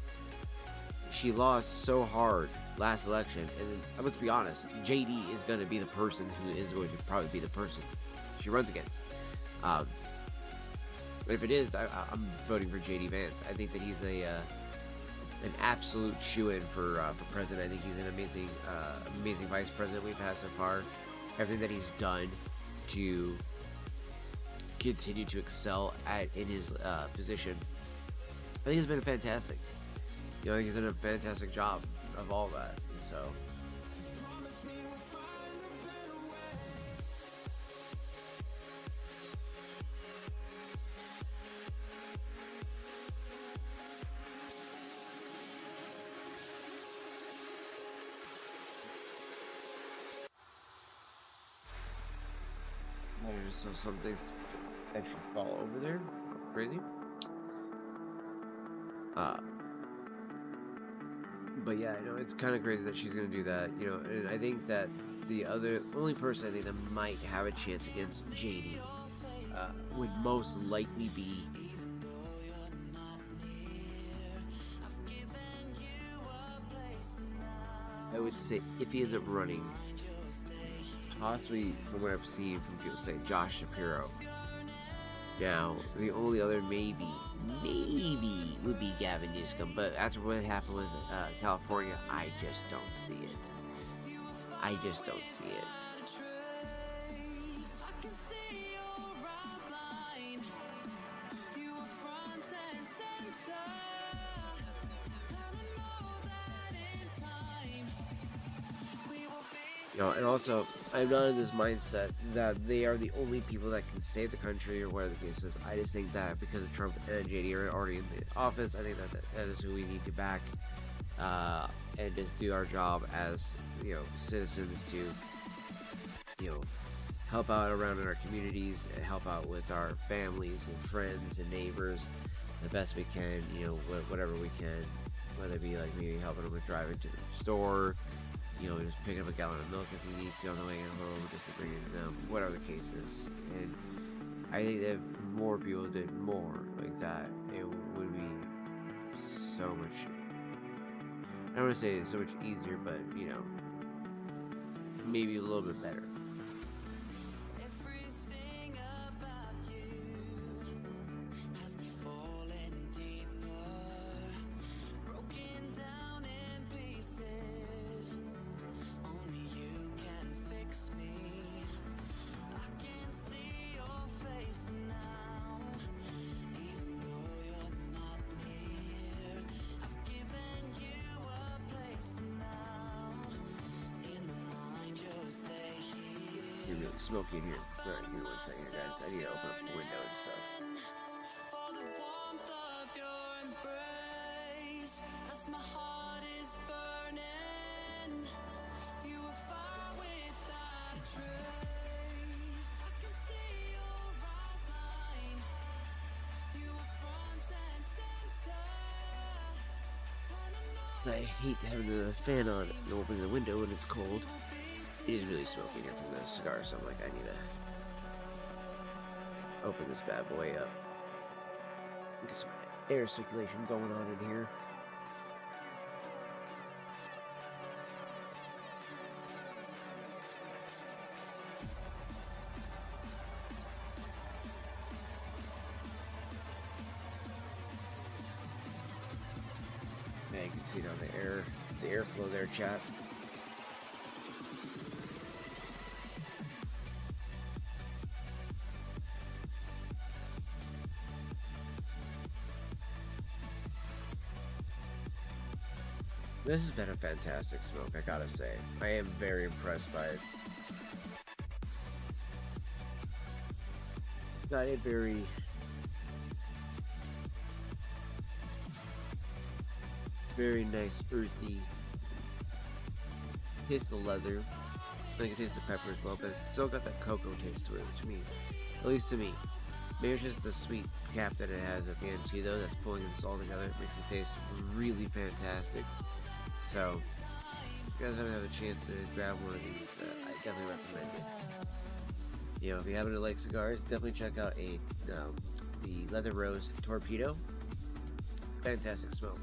she lost so hard last election, and let's be honest, JD is going to be the person who is going to probably be the person she runs against. But if it is, I'm voting for JD Vance. I think that he's an absolute shoo-in for president. I think he's an amazing vice president we've had so far. Everything that he's done to continue to excel in his position, I think has been fantastic. You know, I think he's done a fantastic job of all that, and so. There's so something actually fall over there. Crazy. But yeah, I know it's kind of crazy that she's gonna do that, you know. And I think that the only person I think that might have a chance against JD would most likely be I would say, if he ends up running, possibly from what I've seen from people say, Josh Shapiro. Now, the only other maybe would be Gavin Newsom, but after what happened with California, I just don't see it. I just don't see it. You know, and also, I'm not in this mindset that they are the only people that can save the country or whatever the case is. I just think that because Trump and JD are already in the office, I think that is who we need to back and just do our job as, you know, citizens to, you know, help out around in our communities and help out with our families and friends and neighbors the best we can, you know, whatever we can, whether it be like maybe helping them with driving to the store, you know, just picking up a gallon of milk if you need to on the way home, just to bring it to them, whatever the case is. And I think that if more people did more like that, it would be so much, I don't want to say so much easier, but, you know, maybe a little bit better. smoky in here. Alright, give me 1 second here, guys. I need to open up the window and stuff. For the warmth of your embrace, as my heart is burning, you were far without a trace. I can see your outline, you were front and center. I hate having the fan on and opening the window when it's cold. It is really smoky here from the cigar, so I'm like, I need to open this bad boy up. Get some air circulation going on in here. Yeah, you can see it on the airflow there, chat. This has been a fantastic smoke, I gotta say. I am very impressed by it. Got a very nice earthy taste of leather. I can taste the pepper as well, but it's still got that cocoa taste to it, to me. At least to me. Maybe it's just the sweet cap that it has at the end too, though, that's pulling this all together. It makes it taste really fantastic. So, if you guys haven't had a chance to grab one of these, I definitely recommend it. You know, if you happen to like cigars, definitely check out the Leather Rose Torpedo. Fantastic smoke.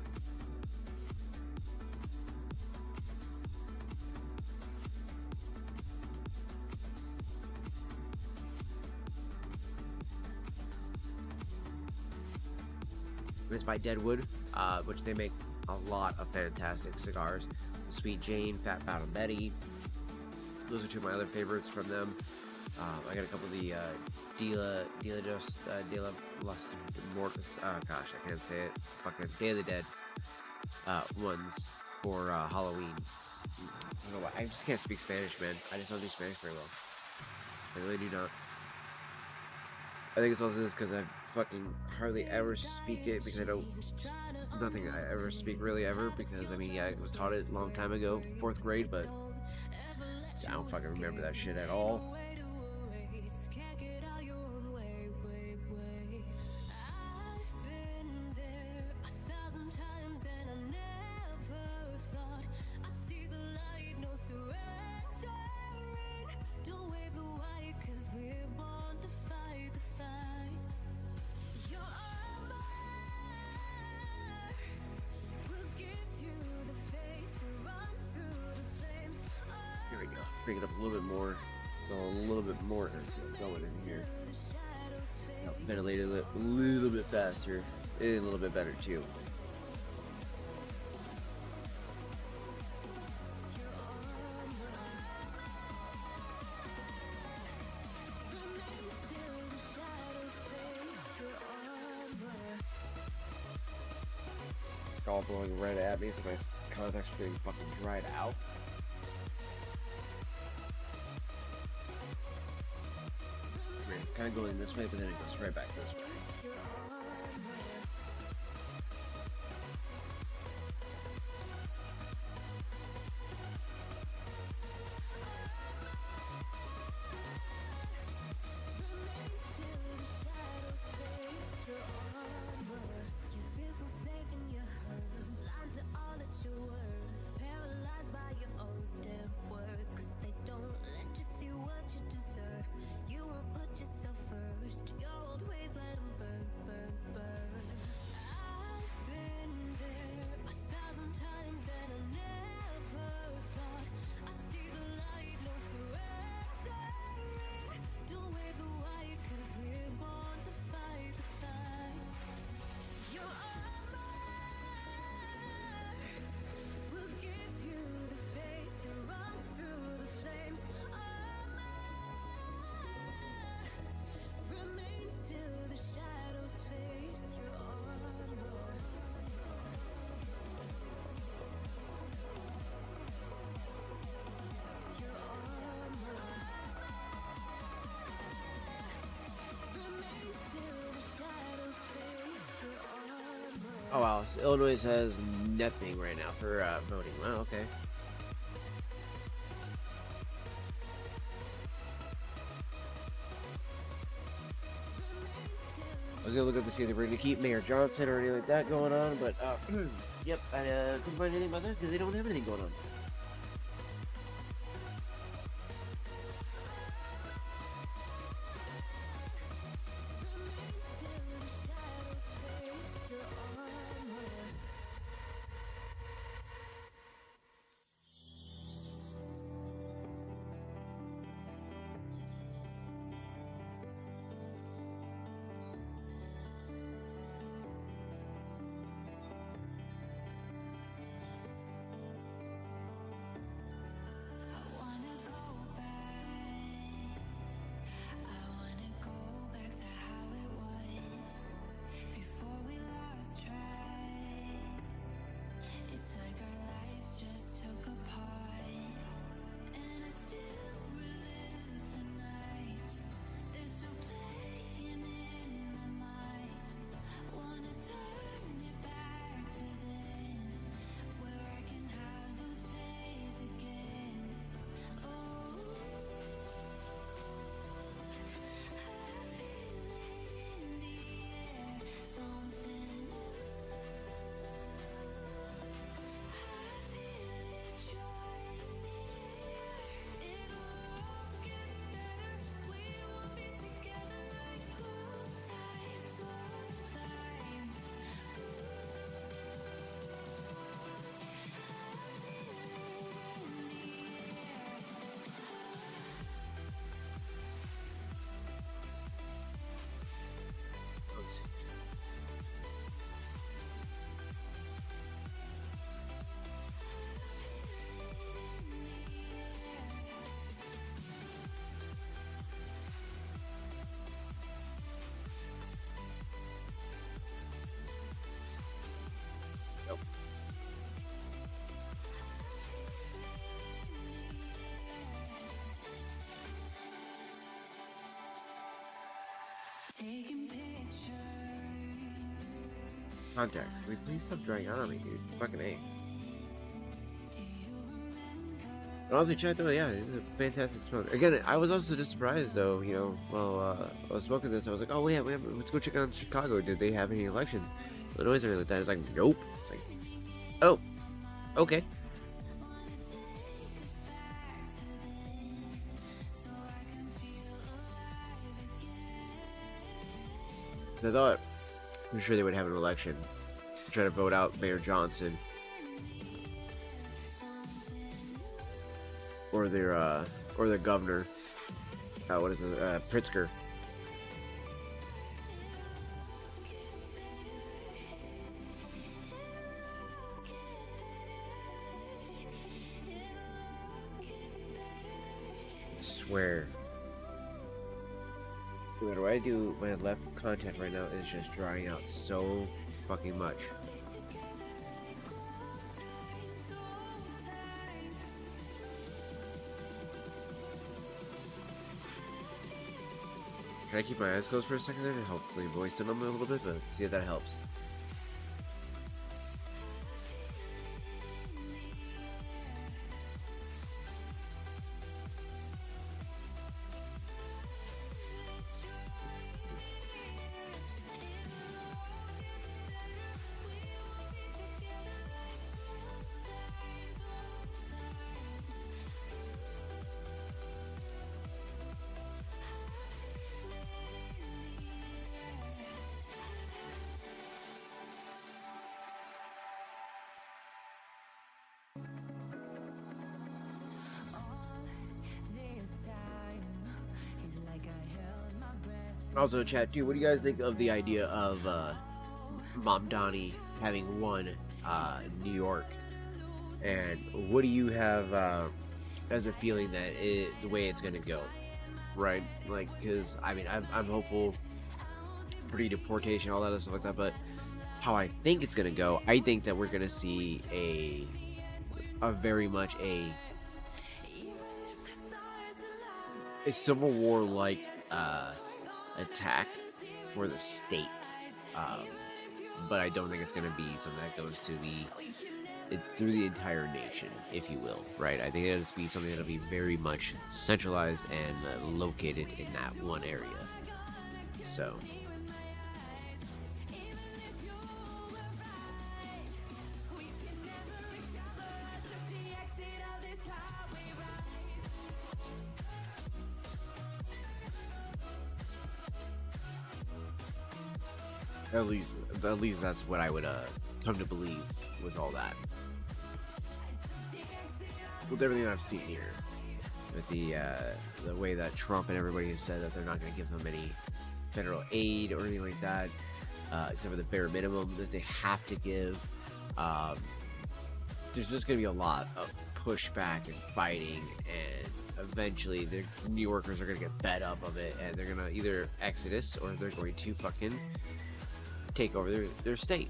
It's by Deadwood, which they make a lot of fantastic cigars. Sweet Jane, Fat Bottom Betty. Those are two of my other favorites from them. I got a couple of the De La Mortis, gosh, I can't say it. Fucking Day of the Dead ones for Halloween. I don't know why. I just can't speak Spanish, man. I just don't do Spanish very well. I really do not. I think it's also just because I fucking hardly ever speak it, because I don't, nothing I ever speak really ever, because I mean, yeah, I was taught it a long time ago, 4th grade, but I don't fucking remember that shit at all. Here we go. Bring it up a little bit more. Go a little bit more going in here. Ventilate it a little bit faster. And a little bit better too. All blowing right at me, so my contacts are getting fucking dried out. It's kind of going this way, but then it goes right back this way. You won't put yourself first. Your old ways let them burn, burn. Oh wow, so Illinois has nothing right now for voting. Wow, okay. I was gonna look up to see if they were gonna keep Mayor Johnson or anything like that going on, but yep, I couldn't find anything about that because they don't have anything going on. I wanna go back. I wanna go back to how it was before we lost track. It's like our lives just took a pause, and I still relive the nights. They're still playing in my mind. Wanna turn it back to then, where I can have those days again. Oh, I feel it in the air, something new. I feel it drawing near. It'll all get better. We will be together like old times, old times. Let's see. Nope. Taking pictures. Contact. Can we please stop drawing out on me, dude? Fucking A. Honestly, chat though, yeah, it's a fantastic smoke. Again, I was also just surprised though, you know, while I was smoking this, I was like, oh yeah, let's go check out Chicago. Did they have any election? Illinois or like that? It's like, nope. It's like, oh, okay. I thought, I'm sure they would have an election, try to vote out Mayor Johnson, or their governor. What is it? Pritzker. Swear. No matter what I do, my left contact right now is just drying out so fucking much. Can I keep my eyes closed for a second there to hopefully moisten them a little bit, but see if that helps. Also, chat, dude, what do you guys think of the idea of Mom Donnie having won New York? And what do you have as a feeling that the way it's gonna go, right? Like, because I mean, I'm hopeful for deportation, all that other stuff like that. But how I think it's gonna go, I think that we're gonna see a very much a Civil War like attack for the state. but I don't think it's going to be something that goes to through the entire nation, if you will, right? I think it'll be something that'll be very much centralized and located in that one area. So. At least that's what I would come to believe with all that. With everything that I've seen here, with the way that Trump and everybody has said that they're not going to give them any federal aid or anything like that, except for the bare minimum that they have to give. There's just going to be a lot of pushback and fighting, and eventually the New Yorkers are going to get fed up of it, and they're going to either exodus or they're going to fucking take over their state.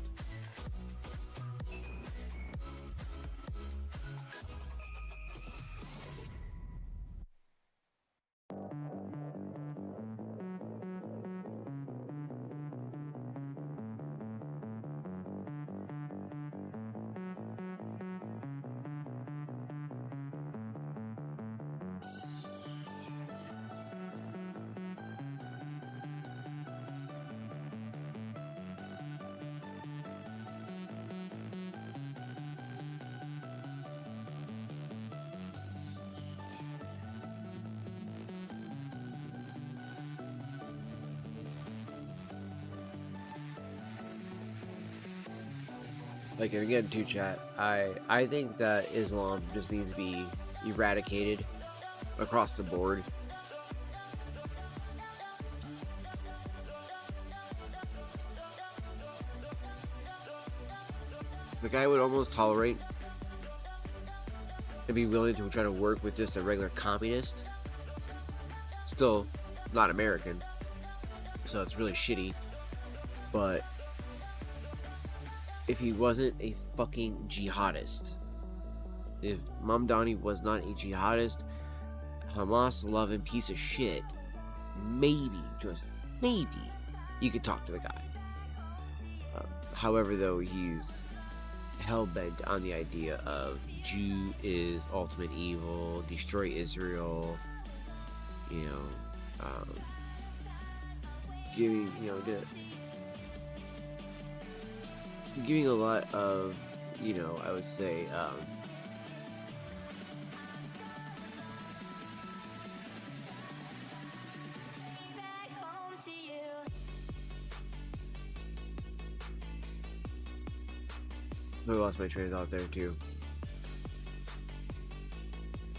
Like, and again, too, chat, I think that Islam just needs to be eradicated across the board. Like, I would almost tolerate and be willing to try to work with just a regular communist. Still not American, so it's really shitty, but if he wasn't a fucking jihadist, if Mamdani was not a jihadist, Hamas-loving piece of shit, maybe, just maybe, you could talk to the guy. However, though, he's hell-bent on the idea of Jew is ultimate evil, destroy Israel, you know, giving, you know, giving a lot of, you know, I would say, I lost my train of thought there too.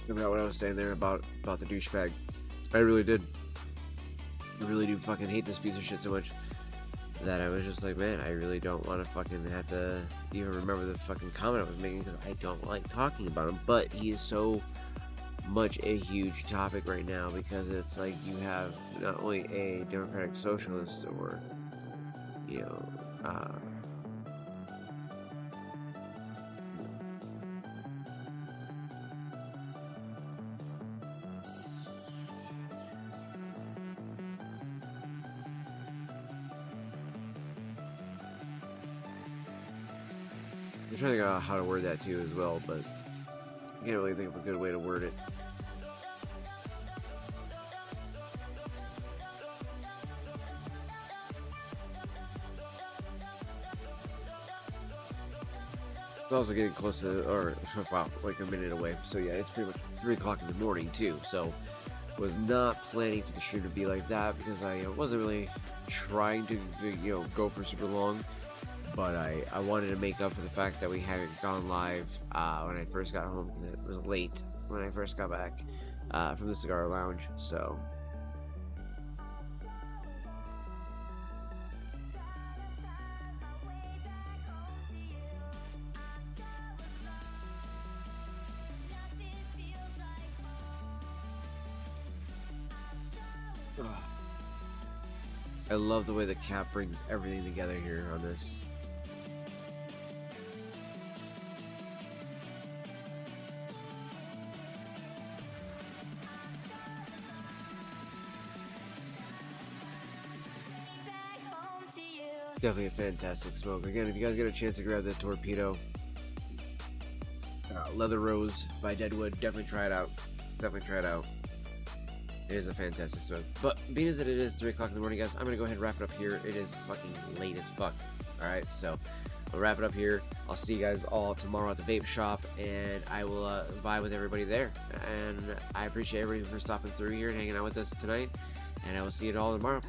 About what I was saying there about the douchebag. I really did. I really do fucking hate this piece of shit so much that I was just like, man, I really don't want to fucking have to even remember the fucking comment I was making because I don't like talking about him. But he is so much a huge topic right now because it's like you have not only a democratic socialist or, you know, I'm trying to think of how to word that too as well, but I can't really think of a good way to word it. It's also getting close to, or wow, like a minute away. So yeah, it's pretty much 3 o'clock in the morning too. So was not planning for the stream to be like that because I wasn't really trying to, you know, go for super long. But I wanted to make up for the fact that we hadn't gone live when I first got home because it was late when I first got back from the cigar lounge. So I love the way the cap brings everything together here on this. Definitely a fantastic smoke. Again, if you guys get a chance to grab the Torpedo Leather Rose by Deadwood, definitely try it out. Definitely try it out. It is a fantastic smoke. But being as it is 3 o'clock in the morning, guys, I'm gonna go ahead and wrap it up here. It is fucking late as fuck. Alright, so I'll wrap it up here. I'll see you guys all tomorrow at the vape shop, and I will vibe with everybody there. And I appreciate everybody for stopping through here and hanging out with us tonight. And I will see you all tomorrow.